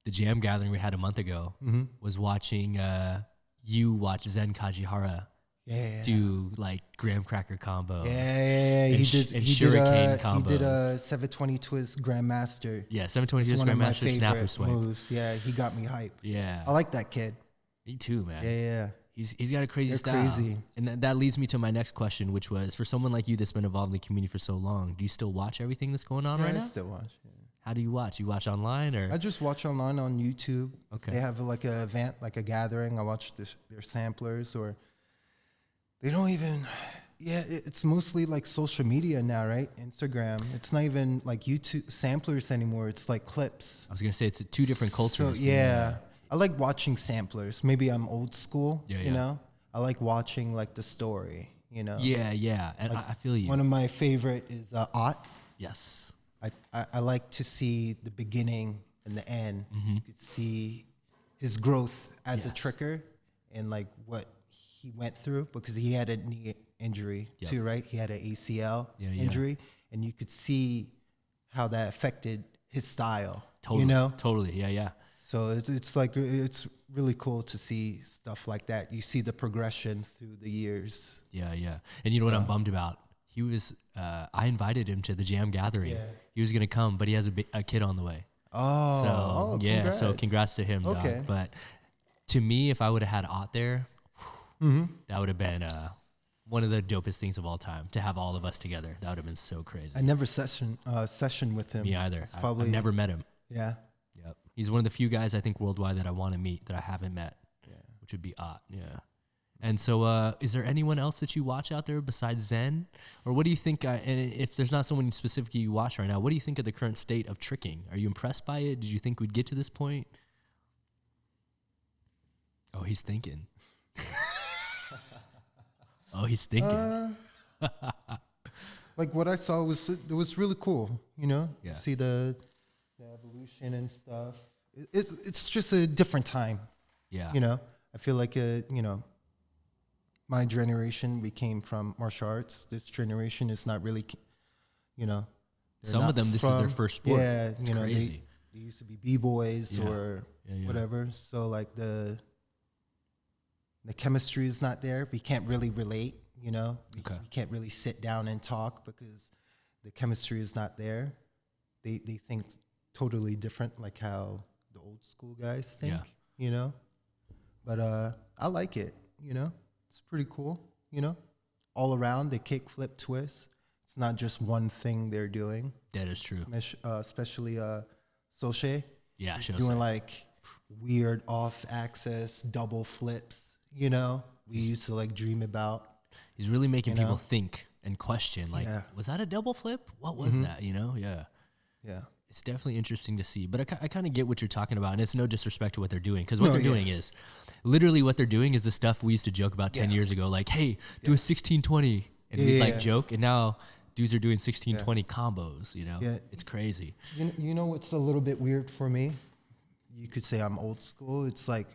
Jam gathering we had a month ago. Was watching you watch Zen Kajihara do like Graham Cracker combos. Yeah. And shuriken combos. He did a 720 twist Grandmaster. Yeah, 720 It's twist one of my Grandmaster snapper favorite swipe. moves. Yeah, he got me hype. Yeah. I like that kid. Me too, man. Yeah. He's got a crazy They're style. crazy. And that leads me to my next question, which was, for someone like you that's been involved in the community for so long, do you still watch everything that's going on right I now? still watch. Yeah. How do you watch? You watch online or? I just watch online on YouTube. Okay. They have like a event, like a gathering. I watch their samplers, or they don't even. Yeah, it's mostly like social media now, right? Instagram. It's not even like YouTube samplers anymore. It's like clips. I was gonna say it's two different cultures. So, yeah. I like watching samplers. Maybe I'm old school. Yeah, you yeah. know, I like watching like the story. You know. Yeah, and Like, I feel you. One of my favorite is Ott. Yes. I like to see the beginning and the end. Mm-hmm. You could see his growth as a Yes. tricker and like what he went through, because he had a knee injury Yep. too, right? He had an ACL Yeah, yeah. injury, and you could see how that affected his style. Totally. You know, Totally. Yeah. so it's like it's really cool to see stuff like that. You see the progression through the years. Yeah. And you know what I'm bummed about? He was. I invited him to the Jam gathering. Yeah. He was gonna come, but he has a kid on the way. Oh, So yeah. congrats. So congrats to him. Okay. Dog. But to me, if I would have had Ott there, that would have been one of the dopest things of all time. To have all of us together, that would have been so crazy. I never session with him. Me either. It's probably I've never met him. Yeah. Yep. He's one of the few guys I think worldwide that I want to meet that I haven't met, Yeah. which would be Ott. Yeah. And so, is there anyone else that you watch out there besides Zen, or what do you think? And if there's not someone specifically you watch right now, what do you think of the current state of tricking? Are you impressed by it? Did you think we'd get to this point? Oh, he's thinking. Oh, he's thinking. Like what I saw was really cool. You know, Yeah. see the evolution and stuff. It's just a different time. Yeah. You know, I feel like my generation, we came from martial arts. This generation is not really, you know. they're Some of not them, this is their first sport. Yeah, It's you know, crazy. they used to be b-boys Yeah. or Yeah. whatever. So like the chemistry is not there. We can't really relate, you know. We can't really sit down and talk because the chemistry is not there. They think totally different, like how the old school guys think, Yeah. you know. But I like it, you know. It's pretty cool, you know. All around, they kick, flip, twist. It's not just one thing they're doing. That is true. Especially Soche. Yeah, He's doing like weird off-axis double flips, you know. We used to like dream about. He's really making you know? people think and question, like, Yeah. was that a double flip? What was that? You know? Yeah. Yeah. It's definitely interesting to see, but I kind of get what you're talking about, and it's no disrespect to what they're doing, because what they're doing is literally what they're doing is the stuff we used to joke about 10 years ago, like, hey, do a 1620, and we'd like joke, and now dudes are doing 1620 combos, you know? Yeah. It's crazy. You know what's a little bit weird for me? You could say I'm old school. It's like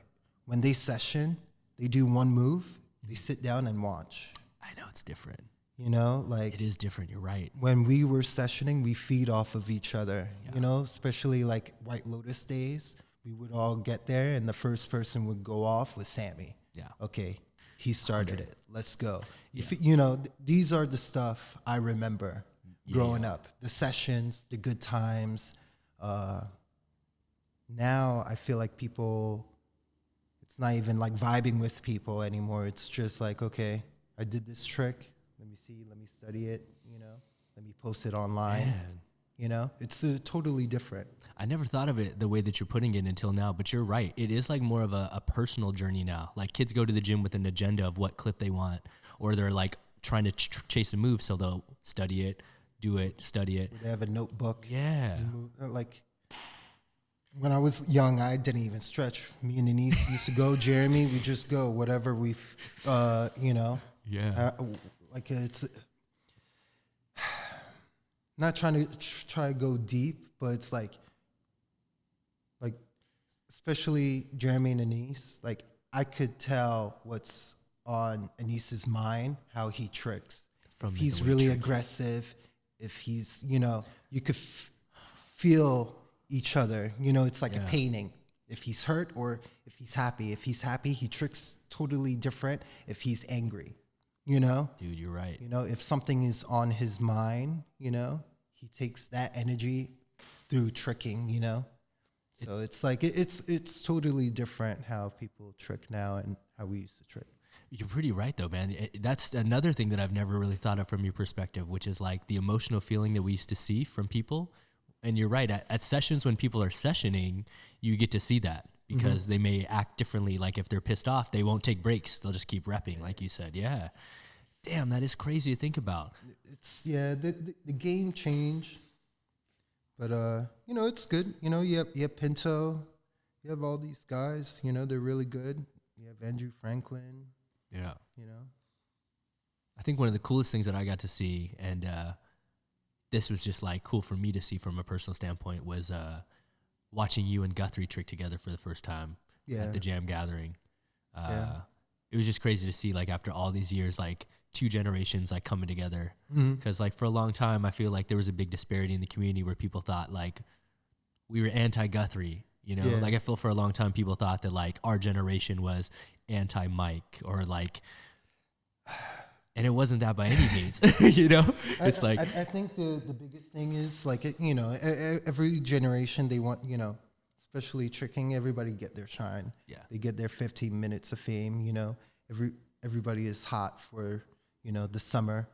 when they session, they do one move, they sit down and watch. I know it's different. You know, like It is different. You're right. when we were sessioning, we feed off of each other, you know, especially like White Lotus days. We would all get there, and the first person would go off with Sammy. Yeah. Okay, he started it. Let's go. You know, these are the stuff I remember growing up. The sessions, the good times. Now I feel like people, it's not even like vibing with people anymore. It's just like, okay, I did this trick. Let me see. Let me study it. You know, let me post it online. Man. You know, it's totally different. I never thought of it the way that you're putting it until now, but you're right. It is like more of a personal journey now. Like kids go to the gym with an agenda of what clip they want, or they're like trying to chase a move, so they'll study it, do it, study it. They have a notebook. Yeah. Like when I was young, I didn't even stretch. Me and Denise used to go. Jeremy, we just go whatever we, you know. Yeah. Like it's not trying to go deep, but it's like especially Jeremy and Anise, like I could tell what's on Anise's mind, how he tricks. From if the he's way really he tricks. aggressive, if he's, you know, you could feel each other. You know, it's like a painting. If he's hurt or if he's happy. If he's happy, he tricks totally different if he's angry, you know? Dude, you're right. You know, if something is on his mind, you know, he takes that energy through tricking, you know? So it's like it's totally different how people trick now and how we used to trick. You're pretty right, though, man. That's another thing that I've never really thought of from your perspective, which is like the emotional feeling that we used to see from people. And you're right. At sessions, when people are sessioning, you get to see that because they may act differently. Like if they're pissed off, they won't take breaks. They'll just keep repping, like you said. Yeah. Damn, that is crazy to think about. The game changed. But it's good. You have Pinto, you have all these guys. They're really good. You have Andrew Franklin. Yeah. I think one of the coolest things that I got to see, and this was just like cool for me to see from a personal standpoint, was watching you and Guthrie trick together for the first time at the Jam gathering. It was just crazy to see, like, after all these years, like, two generations like coming together, because like for a long time I feel like there was a big disparity in the community where people thought like we were anti-Guthrie, like I feel for a long time people thought that like our generation was anti-Mike or like, and it wasn't that by any means. It's like I think the biggest thing is like every generation they want, especially tricking, everybody get their shine. They get their 15 minutes of fame. Everybody is hot for the summer,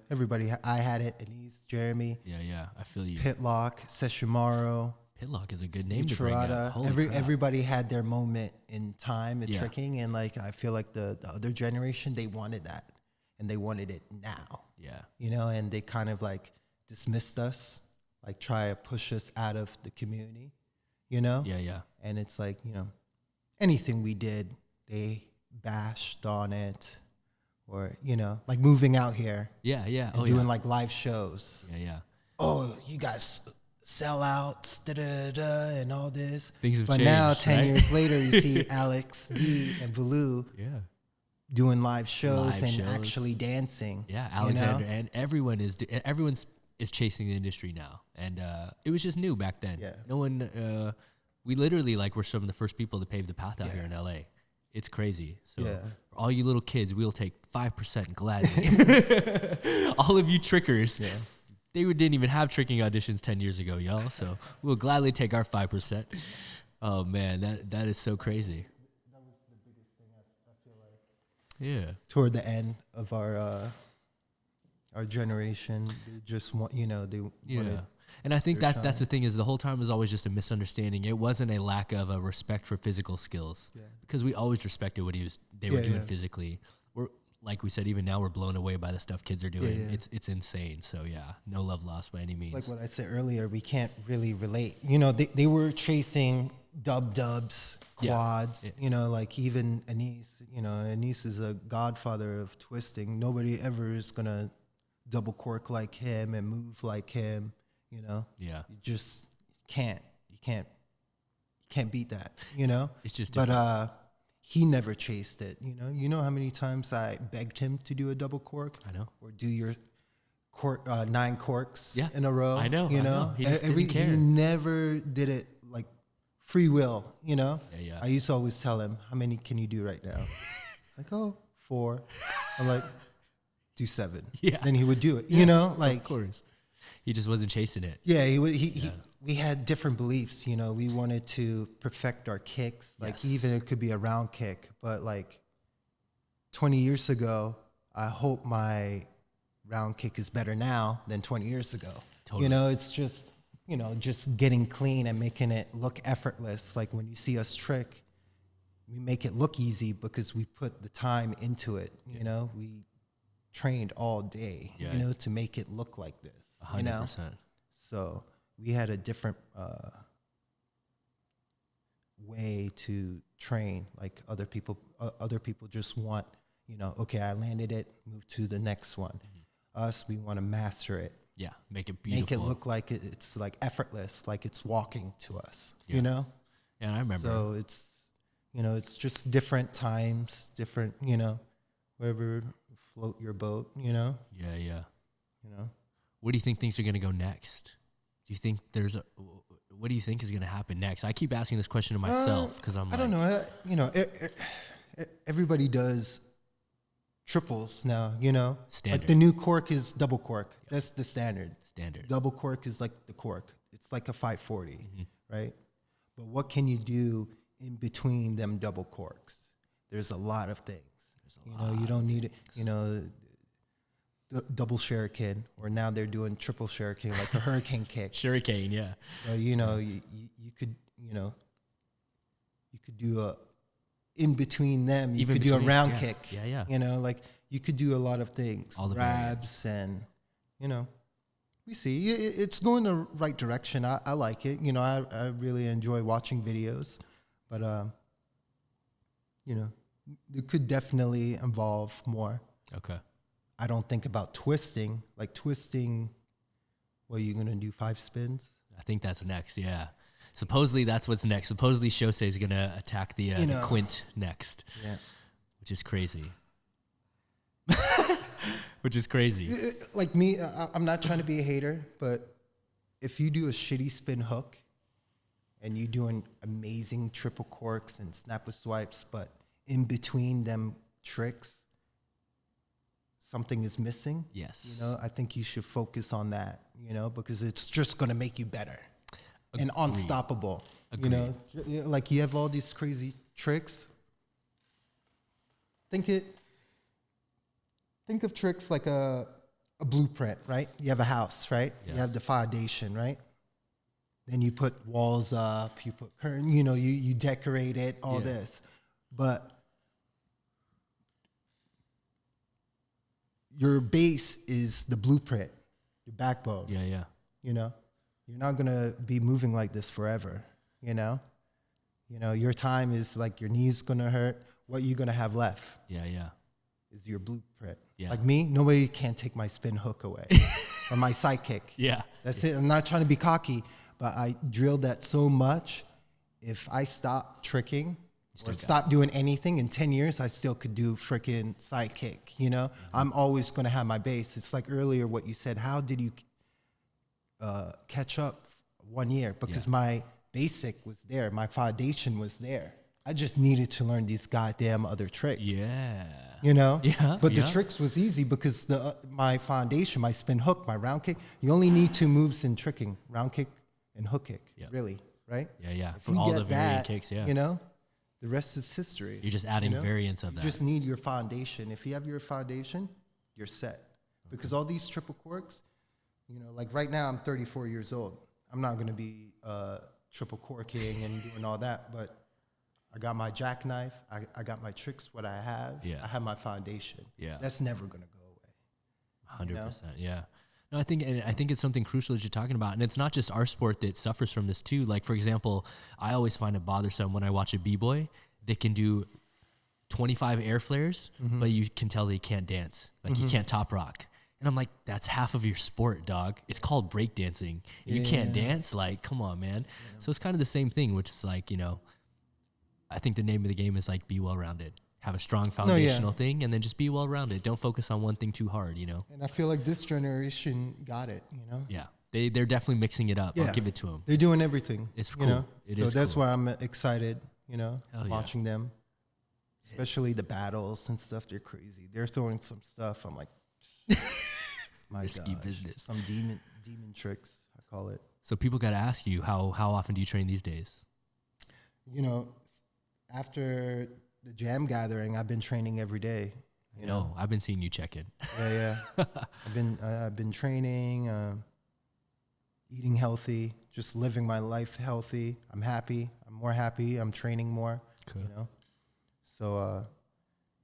everybody. I had it. Anise, Jeremy. Yeah. I feel you. Pitlock, Seshimaro. Pitlock is a good name to bring up. Everybody had their moment in time at tricking, and like I feel like the other generation, they wanted that, and they wanted it now. And they kind of like dismissed us, like try to push us out of the community. And it's like anything we did, they bashed on it. Or, like moving out here. And doing like live shows. Oh, you guys sellouts, and all this. Things have changed. But now, 10 years later, you see Alex D and Valu doing live shows actually dancing. Alexander and everyone's chasing the industry now. And it was just new back then. No one, we literally like were some of the first people to pave the path out here in LA. It's crazy. So for all you little kids, we'll take 5% gladly. All of you trickers, they didn't even have tricking auditions 10 years ago, y'all. So we'll gladly take our 5%. Oh man, that is so crazy. That was the biggest thing I feel like. Yeah. Toward the end of our generation, they just want they wanted. And I think that's the thing is the whole time was always just a misunderstanding. It wasn't a lack of a respect for physical skills because we always respected what they were doing physically. We're like we said, even now we're blown away by the stuff kids are doing. It's insane. So no love lost by any means. It's like what I said earlier, we can't really relate. They were chasing dubs, quads. Like even Anise. Anise is a godfather of twisting. Nobody ever is gonna double cork like him and move like him. You just can't. You can't beat that. It's just. But he never chased it. You know how many times I begged him to do a double cork. I know. Or do your 9 corks in a row. I know. He just didn't care. He never did it like free will. Yeah. I used to always tell him, "How many can you do right now?" It's like, 4. I'm like, do 7. Yeah. Then he would do it. Of course. He just wasn't chasing it. Yeah, we had different beliefs. We wanted to perfect our kicks. Like even it could be a round kick, but like 20 years ago, I hope my round kick is better now than 20 years ago. Totally. It's just just getting clean and making it look effortless. Like when you see us trick, we make it look easy because we put the time into it. We trained all day, to make it look like this. 100%. So we had a different way to train. Like other people just want, okay, I landed it, move to the next one. Us, we want to master it. Yeah, make it beautiful. Make it look like it's like effortless, like it's walking to us. Yeah, I remember. So it's it's just different times, different wherever float your boat. Yeah. What do you think things are going to go next? Do you think what do you think is going to happen next? I keep asking this question to myself because I don't know. Everybody does triples now. Standard. Like the new cork is double cork. Yep. That's the standard. Standard. Double cork is like the cork. It's like a 540, right? But what can you do in between them double corks? There's a lot of things. You don't need it. Double shuriken, or now they're doing triple shuriken, like a hurricane kick. Shuriken, yeah. You could do a in between them. You could do a round kick. Yeah. Like you could do a lot of things. All the grabs and we see it's going the right direction. I like it. I really enjoy watching videos, but it could definitely involve more. Okay. I don't think about twisting. Like twisting, what are you going to do, 5 spins? I think that's next, yeah. Supposedly that's what's next. Supposedly Shosei is going to attack the Quint next. Yeah. Which is crazy. Which is crazy. Like me, I'm not trying to be a hater, but if you do a shitty spin hook and you doing amazing triple corks and snapper swipes, but in between them tricks, something is missing. Yes. I think you should focus on that, because it's just going to make you better and unstoppable. Agreed. Like you have all these crazy tricks. Think of tricks like a blueprint, right? You have a house, right? Yeah. You have the foundation, right? Then you put walls up, you put curtain, you decorate it, all this. But your base is the blueprint, your backbone. Yeah. You're not going to be moving like this forever, your time is like your knee's going to hurt. What you going to have left? Yeah. Is your blueprint. Yeah. Like me, nobody can take my spin hook away or my side kick. Yeah. That's it. I'm not trying to be cocky, but I drilled that so much. If I stop tricking or stop doing anything in 10 years, I still could do freaking side kick. I'm always going to have my base. It's like earlier what you said. How did you catch up 1 year? Because my basic was there. My foundation was there. I just needed to learn these goddamn other tricks. Yeah. Yeah. But the tricks was easy because my foundation, my spin hook, my round kick, you only need 2 moves in tricking, round kick and hook kick, really, right? Yeah. If For you all get the variant that, kicks, yeah. the rest is history. You're just adding variants of that. You just need your foundation. If you have your foundation, you're set. Because all these triple corks, like right now I'm 34 years old. I'm not going to be triple corking and doing all that, but I got my jackknife. I got my tricks, what I have. Yeah. I have my foundation. Yeah. That's never going to go away. 100%, yeah. No, I think it's something crucial that you're talking about. And it's not just our sport that suffers from this too. Like, for example, I always find it bothersome when I watch a B-boy that can do 25 air flares, but you can tell they can't dance. Like, you can't top rock. And I'm like, that's half of your sport, dog. It's called breakdancing. You can't dance? Like, come on, man. Yeah. So it's kind of the same thing, which is like, I think the name of the game is like be well-rounded. Have a strong foundational thing, and then just be well-rounded. Don't focus on one thing too hard, And I feel like this generation got it, Yeah, they're definitely mixing it up. Yeah. I'll give it to them. They're doing everything. It's cool. So that's why I'm excited, Hell watching them. Especially the battles and stuff. They're crazy. They're throwing some stuff. I'm like, my risky gosh, business. Some demon tricks, I call it. So people got to ask you, how often do you train these days? After the jam gathering, I've been training every day. You know, I've been seeing you check in. Yeah. I've been training, eating healthy, just living my life healthy. I'm happy. I'm more happy. I'm training more. Cool. So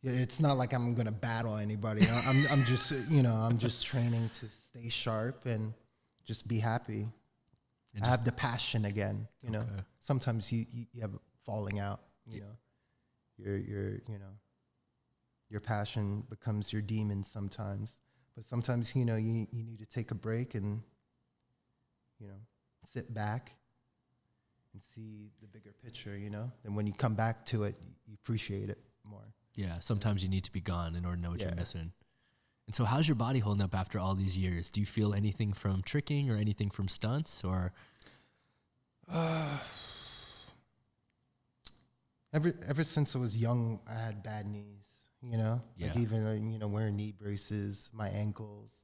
it's not like I'm gonna battle anybody. I'm just I'm just training to stay sharp and just be happy. And I have the passion again. Sometimes you have falling out. Your passion becomes your demon sometimes. But sometimes, you need to take a break and, sit back and see the bigger picture, And when you come back to it, you appreciate it more. Yeah, sometimes you need to be gone in order to know what you're missing. And so how's your body holding up after all these years? Do you feel anything from tricking or anything from stunts or? Ever since I was young, I had bad knees, like even, wearing knee braces, my ankles.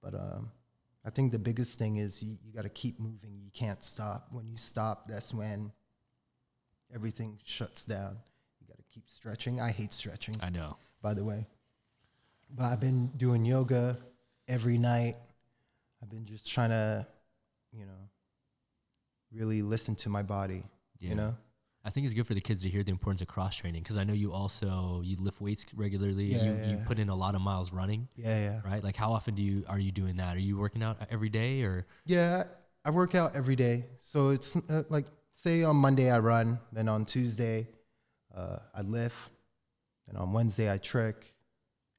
But I think the biggest thing is you got to keep moving. You can't stop. When you stop, that's when everything shuts down. You got to keep stretching. I hate stretching. I know. By the way. But I've been doing yoga every night. I've been just trying to, really listen to my body, I think it's good for the kids to hear the importance of cross training, because I know you lift weights regularly. You put in a lot of miles running. Yeah. Right? Like, how often are you doing that? Are you working out every day or? Yeah, I work out every day. So it's like, say on Monday I run, then on Tuesday I lift, and on Wednesday I trick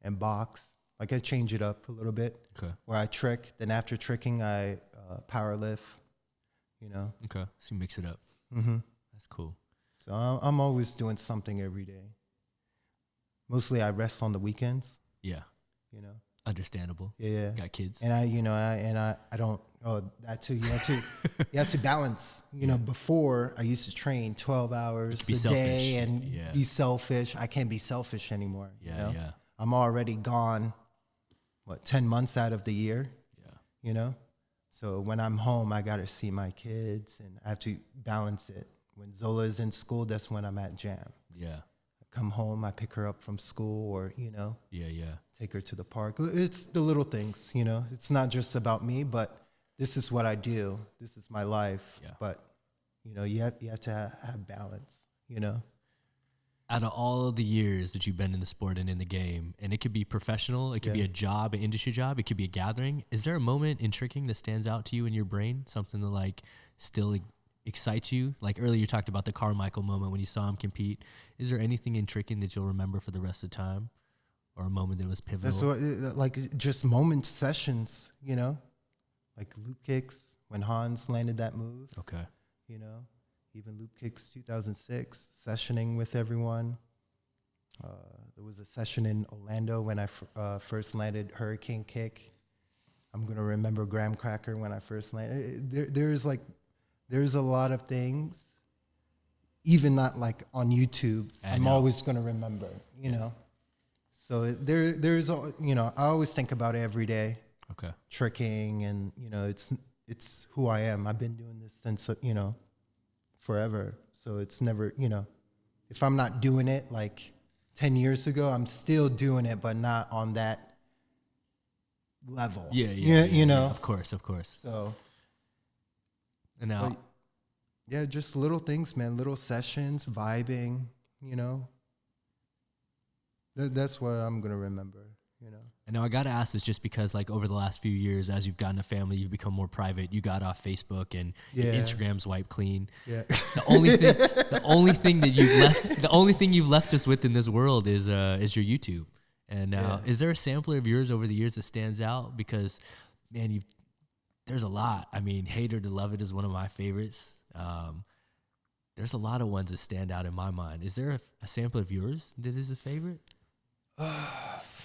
and box. Like, I change it up a little bit. Okay. Where I trick, then after tricking I power lift. Okay. So you mix it up. Mm-hmm. That's cool. So I'm always doing something every day. Mostly I rest on the weekends. Yeah. Understandable. Yeah. Got kids. And I don't. Oh, that too. You have to balance. Before I used to train 12 hours a day and be selfish. I can't be selfish anymore. Yeah. I'm already gone. 10 months out of the year. Yeah. So when I'm home, I got to see my kids, and I have to balance it. When Zola is in school, that's when I'm at Jam. Yeah. I come home, I pick her up from school, or, Yeah. take her to the park. It's the little things, It's not just about me, but this is what I do. This is my life. Yeah. But, you have to have balance, Out of all of the years that you've been in the sport and in the game, and it could be professional, it could be a job, an industry job, it could be a gathering. Is there a moment in tricking that stands out to you in your brain? Something that like still excites you? Like earlier you talked about the Carmichael moment when you saw him compete. Is there anything in tricking that you'll remember for the rest of the time? Or a moment that was pivotal? That's what, like just moment sessions, like loop kicks when Hans landed that move. Okay. Even loop kicks 2006, sessioning with everyone. There was a session in Orlando when I first landed hurricane kick. I'm gonna remember graham cracker when I first landed. There's a lot of things, even not like on YouTube. I'm always gonna remember, So there's I always think about it every day. Okay. Tricking, and it's who I am. I've been doing this since forever. So it's never, if I'm not doing it like 10 years ago, I'm still doing it, but not on that level. Yeah. Of course. So, and now, just little things, man. Little sessions, vibing. That's what I'm gonna remember. And now I got to ask this just because, like, over the last few years, as you've gotten a family, you've become more private. You got off Facebook, and your Instagram's wiped clean. Yeah. The only thing you've left us with in this world is your YouTube. And now, is there a sampler of yours over the years that stands out? Because, man, there's a lot. I mean, Hate Or to Love It is one of my favorites. There's a lot of ones that stand out in my mind. Is there a sampler of yours that is a favorite?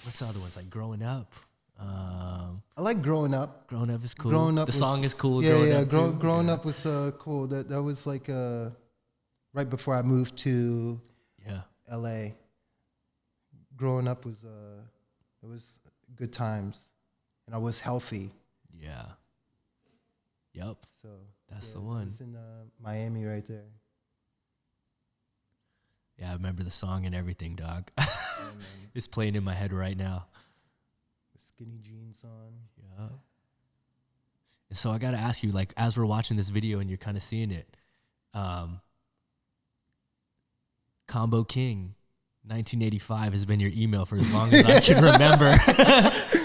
What's the other ones, like Growing Up? I like Growing Up. Growing Up is cool. The song is cool. Growing Up was cool. That was like right before I moved to LA. Growing Up was it was good times, and I was healthy. Yeah. Yep. So that's the one. It's in Miami right there. Yeah, I remember the song and everything, dog. It's playing in my head right now. With skinny jeans on. Yeah. And so I got to ask you, like, as we're watching this video and you're kind of seeing it, Combo King 1985 has been your email for as long as I can remember.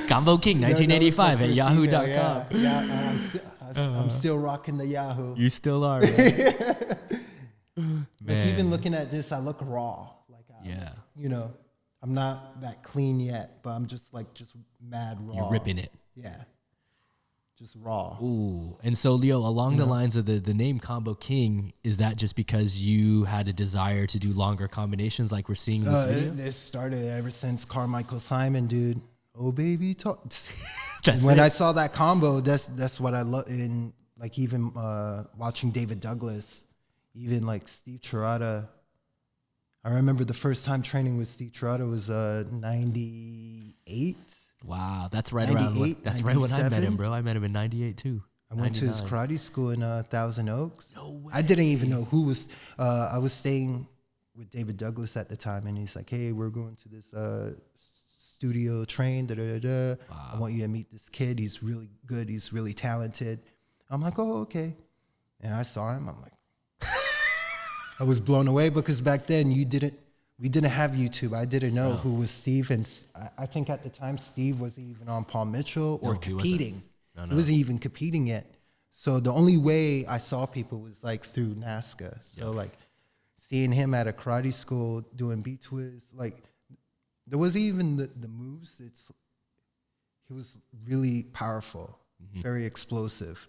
Combo King 1985 at yahoo.com. Yeah, I'm still rocking the Yahoo. You still are, right? Like, even looking at this, I look raw. Like, I'm not that clean yet, but I'm just mad raw. You're ripping it. Yeah. Just raw. Ooh. And so, Leo, along the lines of the name Combo King, is that just because you had a desire to do longer combinations like we're seeing in this video? It started ever since Carmichael Simon, dude. Oh, baby, talk. When I saw that combo, that's what I love. In like even watching David Douglas, even like Steve Cherrata. I remember the first time training with Steve Cherrata was 98. Wow, that's right around. That's right when I met him, bro. I met him in 98 too. I went to his 99. karate school in Thousand Oaks. No way. I didn't even know who was. I was staying with David Douglas at the time, and he's like, "Hey, we're going to this studio train. Da, da, da, da. Wow. I want you to meet this kid. He's really good. He's really talented." I'm like, "Oh, okay." And I saw him. I'm like, I was blown away because back then we didn't have YouTube. I didn't know who was Steve, and I think at the time Steve wasn't even on Paul Mitchell or competing. He wasn't even competing yet. So the only way I saw people was like through NASCA. So like seeing him at a karate school doing B-twists, like there wasn't even the moves. He was really powerful, very explosive.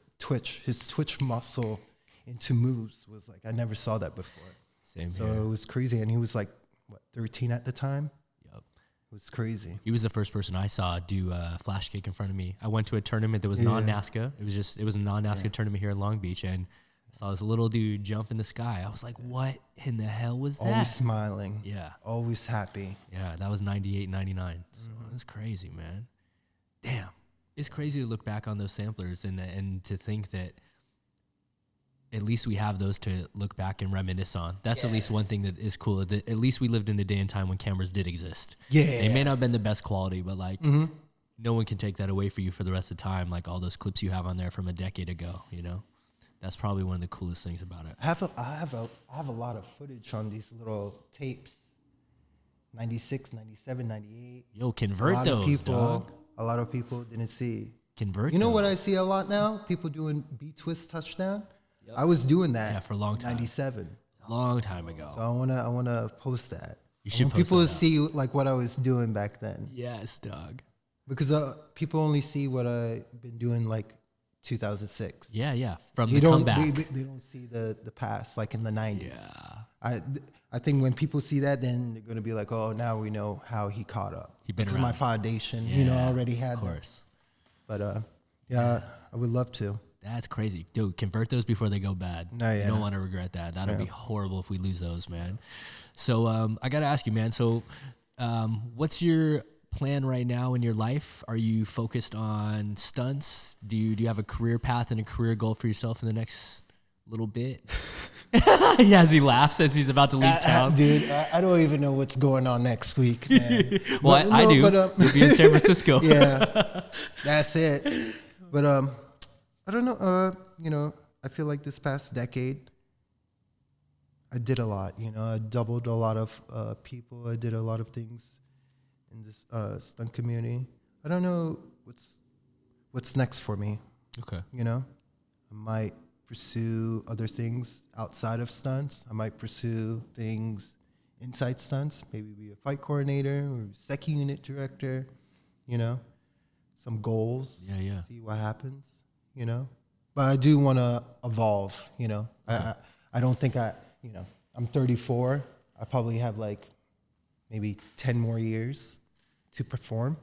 His twitch muscle into moves was like, I never saw that before. Same so here. It was crazy. And he was like, what, 13 at the time? Yep. It was crazy. He was the first person I saw do a flash kick in front of me. I went to a tournament that was non-NASCA. It was a non-NASCA tournament here in Long Beach, and I saw this little dude jump in the sky. I was like, what in the hell was that? Always smiling. Yeah. Always happy. Yeah, that was 98, 99. So that's crazy, man. Damn. It's crazy to look back on those samplers and to think that at least we have those to look back and reminisce on. That's at least one thing that is cool. That at least we lived in a day and time when cameras did exist. Yeah. They may not have been the best quality, but like no one can take that away for you for the rest of the time. Like all those clips you have on there from a decade ago, you know? That's probably one of the coolest things about it. I have a lot of footage on these little tapes. 96, 97, 98. Yo, convert those, dog. A lot of people didn't see. Convert You know those. what I see a lot now? People doing B-twist touchdown. I was doing that for a long time. 97. Long time ago. So I wanna post that. You should I want post people that to out. see like what I was doing back then, Yes, dog. because people only see what I've been doing like 2006. Yeah. From They the don't comeback. they don't see the past, like in the 90s. Yeah. I think when people see that, then they're gonna be like, oh, now we know how he caught up. He been Because my around. foundation, Yeah, I already had Of that. course. But yeah, I would love to. That's crazy. Dude, convert those before they go bad. No, You yeah. don't want to regret that. That'll be horrible if we lose those, man. So I got to ask you, man. So what's your plan right now in your life? Are you focused on stunts? Do you have a career path and a career goal for yourself in the next little bit? Yeah, as he laughs as he's about to leave town. Dude, I don't even know what's going on next week, man. Well, I do. You'll be in San Francisco. Yeah, that's it. But I don't know. I feel like this past decade, I did a lot. I doubled a lot of people. I did a lot of things in this stunt community. I don't know what's next for me. Okay. I might pursue other things outside of stunts. I might pursue things inside stunts. Maybe be a fight coordinator or second unit director. Some goals. Yeah. See what happens. But I do want to evolve. I don't think I'm 34. I probably have like maybe 10 more years to perform.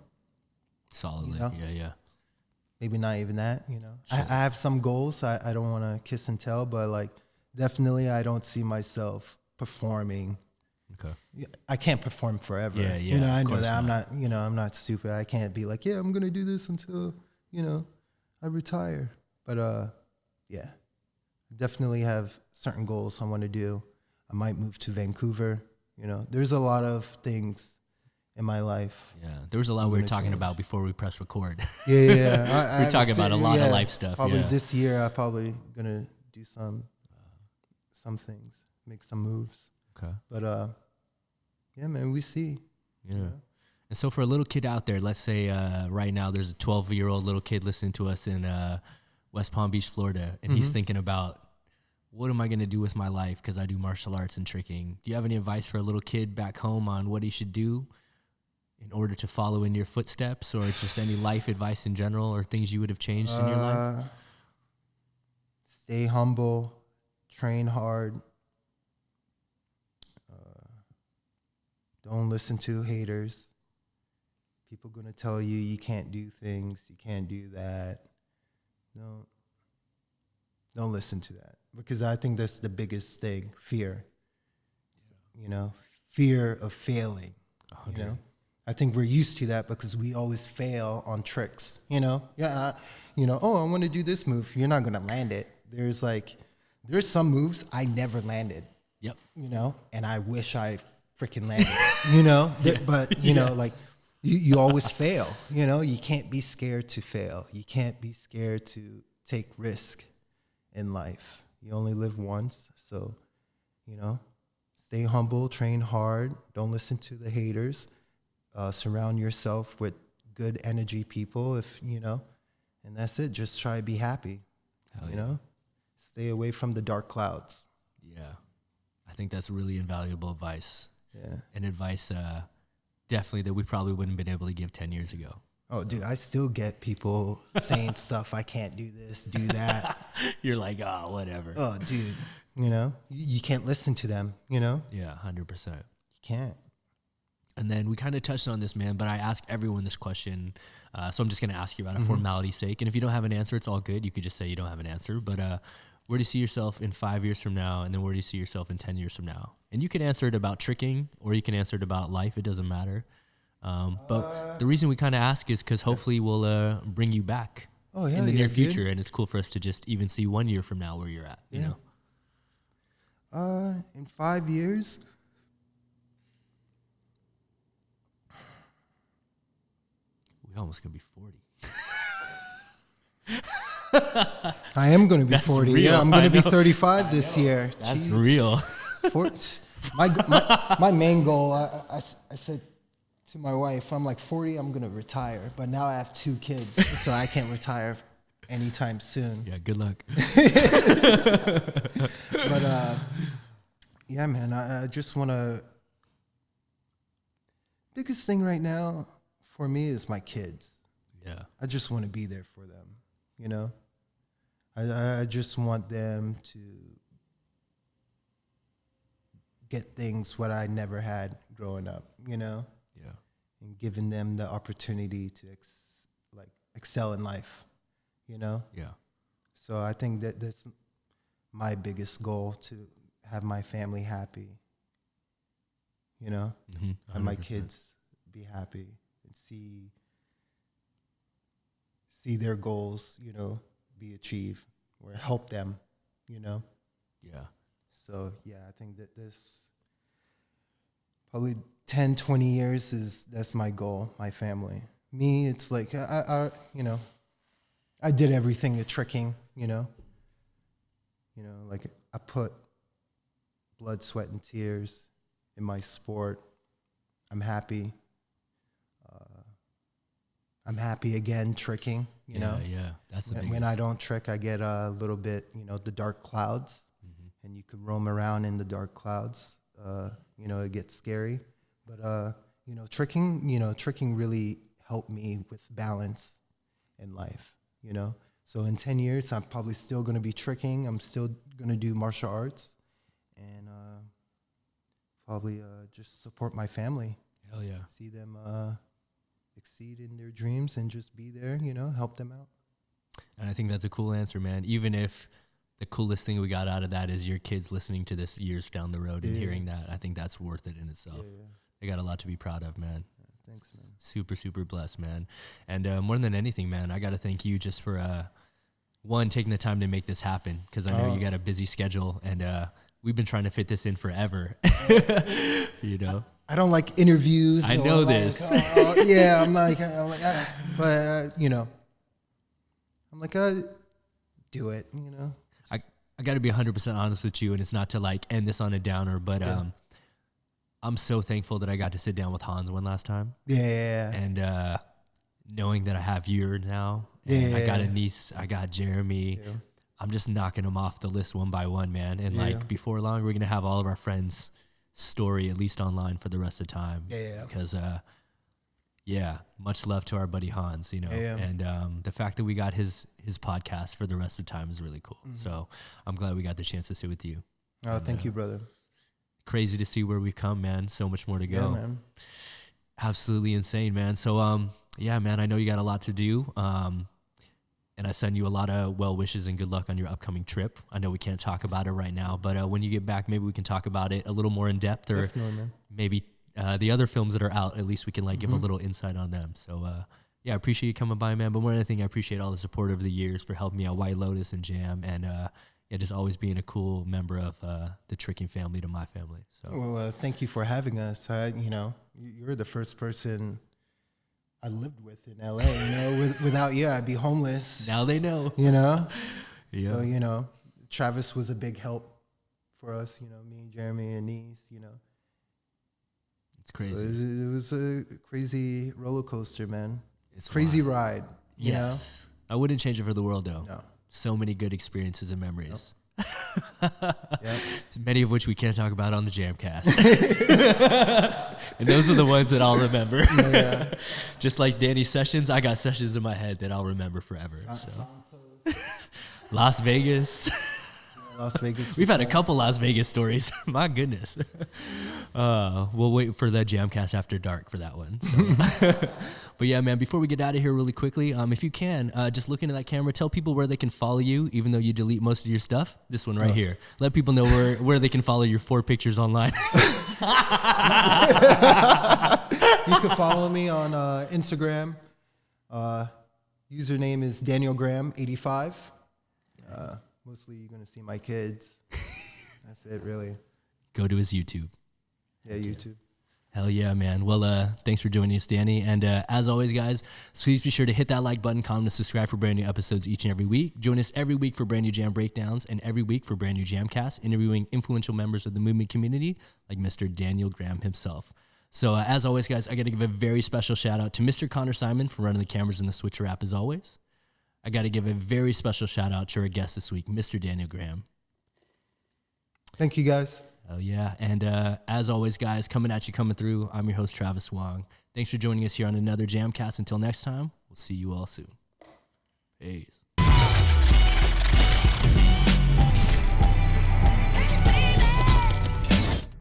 Solidly. Yeah. Maybe not even that, I have some goals. I don't want to kiss and tell, but like definitely I don't see myself performing. Okay. I can't perform forever. Yeah. I of know course that. not. I'm not stupid. I can't be like, yeah, I'm going to do this until, I retire. But yeah, I definitely have certain goals I want to do. I might move to Vancouver. There's a lot of things in my life. Yeah. There was a lot we were gonna talking change. about before we pressed record. Yeah. We're talking about a lot of life stuff. Probably Yeah. this year, I'm probably gonna do some things, make some moves. Okay. But yeah, man, we see. Yeah. And so for a little kid out there, let's say right now there's a 12-year-old little kid listening to us in West Palm Beach, Florida, and he's thinking about, what am I going to do with my life because I do martial arts and tricking? Do you have any advice for a little kid back home on what he should do in order to follow in your footsteps, or just any life advice in general, or things you would have changed in your life? Stay humble, train hard. Don't listen to haters. People going to tell you can't do things, you can't do that. Don't listen to that, because I think that's the biggest thing, fear. Fear of failing. I think we're used to that because we always fail on tricks, you know? Yeah, oh, I want to do this move. You're not going to land it. There's some moves I never landed. Yep. You know, and I wish I freaking landed it, you know? But, you know, like you always fail, you know? You can't be scared to fail. You can't be scared to take risk in life. You only live once. So, you know, stay humble, train hard. Don't listen to the haters. Surround yourself with good energy people, and that's it. Just try to be happy, you know? Stay away from the dark clouds. Yeah. I think that's really invaluable advice. Yeah. And advice definitely that we probably wouldn't have been able to give 10 years ago. Oh, dude, I still get people saying stuff. I can't do this, do that. You're like, oh, whatever. Oh, dude, you know, you can't listen to them, you know? Yeah, 100%. You can't. And then we kind of touched on this, man, but I ask everyone this question. So I'm just going to ask you out of formality's sake. And if you don't have an answer, it's all good. You could just say you don't have an answer. But where do you see yourself in 5 years from now? And then where do you see yourself in 10 years from now? And you can answer it about tricking, or you can answer it about life. It doesn't matter. But the reason we kind of ask is because hopefully we'll bring you back in the near future. Dude. And it's cool for us to just even see 1 year from now where you're at, you know? In 5 years... We're almost going to be 40. I am going to be 40. Real. Yeah, I'm going to be 35 this year. That's real. My main goal, I said to my wife, I'm like 40, I'm going to retire. But now I have 2 kids, so I can't retire anytime soon. Yeah, good luck. But, yeah, man, I just want to... Biggest thing right now for me is my kids. Yeah. I just want to be there for them, you know? I just want them to get things what I never had growing up, you know? Yeah. And giving them the opportunity to excel in life, you know? Yeah. So I think that that's my biggest goal, to have my family happy, you know? And my kids be happy. See their goals, you know, be achieved, or help them, you know. Yeah. So yeah, I think that this probably 10, 20 years that's my goal, my family. Me, it's like I did everything the tricking, you know. Like I put blood, sweat, and tears in my sport. I'm happy. I'm happy again tricking, you know. Yeah, that's the when I don't trick, I get a little bit, you know, the dark clouds, and you can roam around in the dark clouds. You know, it gets scary, but you know, tricking really helped me with balance in life, you know. So in 10 years, I'm probably still going to be tricking. I'm still going to do martial arts, and probably just support my family. Hell yeah. See them exceed in their dreams and just be there, you know, help them out. And I think that's a cool answer, man. Even if the coolest thing we got out of that is your kids listening to this years down the road and hearing that, I think that's worth it in itself. Yeah. They got a lot to be proud of, man. Thanks, man. Super, super blessed, man. And more than anything, man, I got to thank you just for, one, taking the time to make this happen, because I know you got a busy schedule, and we've been trying to fit this in forever, you know? I don't like interviews. I know this. Yeah, I'm like, but you know, I'm like, do it, you know. I got to be 100% honest with you, and it's not to like end this on a downer, but I'm so thankful that I got to sit down with Hans one last time. Yeah. And knowing that I have you now, and I got a niece, I got Jeremy. Yeah. I'm just knocking them off the list one by one, man. And like before long, we're gonna have all of our friends' story at least online for the rest of the time. Yeah. Because much love to our buddy Hans, you know. Yeah. And the fact that we got his podcast for the rest of the time is really cool. So I'm glad we got the chance to sit with you. Oh, thank you, brother. Crazy to see where we've come, man. So much more to go. Yeah, man. Absolutely insane, man. So yeah, man, I know you got a lot to do. And I send you a lot of well wishes and good luck on your upcoming trip. I know we can't talk about it right now, but when you get back, maybe we can talk about it a little more in depth, or maybe the other films that are out, at least we can like give a little insight on them. So yeah, I appreciate you coming by, man. But more than anything, I appreciate all the support over the years for helping me out, White Lotus and Jam, and yeah, just always being a cool member of the Tricking family to my family. So Well, thank you for having us. You know, you're the first person I lived with in LA. You know, without you, I'd be homeless. now they know. You know, Yeah. so you know, Travis was a big help for us. You know, me, Jeremy, and Niece. You know, It's crazy. it was a crazy roller coaster, man. It's Crazy wild. ride. You Yes. I wouldn't change it for the world, though. know? So many good experiences and memories. No. Yep. Many of which we can't talk about on the JAMCast. And those are the ones that I'll remember. Yeah. Just like Danny Sessions, I got sessions in my head that I'll remember forever. So. Las Vegas. Las Vegas. We've had a couple Las Vegas stories. My goodness. We'll wait for the JAMCast After Dark for that one. So. But yeah, man, before we get out of here really quickly, if you can, just look into that camera, tell people where they can follow you, even though you delete most of your stuff. This one right here. Let people know where they can follow your 4 pictures online. You can follow me on Instagram. Username is DanielGraham85. Mostly you're going to see my kids. That's it, really. Go to his YouTube. Yeah, YouTube. Hell yeah, man. Well, thanks for joining us, Danny. And as always, guys, please be sure to hit that like button, comment, and subscribe for brand new episodes each and every week. Join us every week for brand new Jam breakdowns and every week for brand new JAMcast, interviewing influential members of the movement community like Mr. Daniel Graham himself. So as always, guys, I got to give a very special shout out to Mr. Connor Simon for running the cameras in the Switcher app as always. I got to give a very special shout out to our guest this week, Mr. Daniel Graham. Thank you, guys. Oh, yeah. And as always, guys, coming through, I'm your host, Travis Wong. Thanks for joining us here on another JAMcast. Until next time, we'll see you all soon. Peace.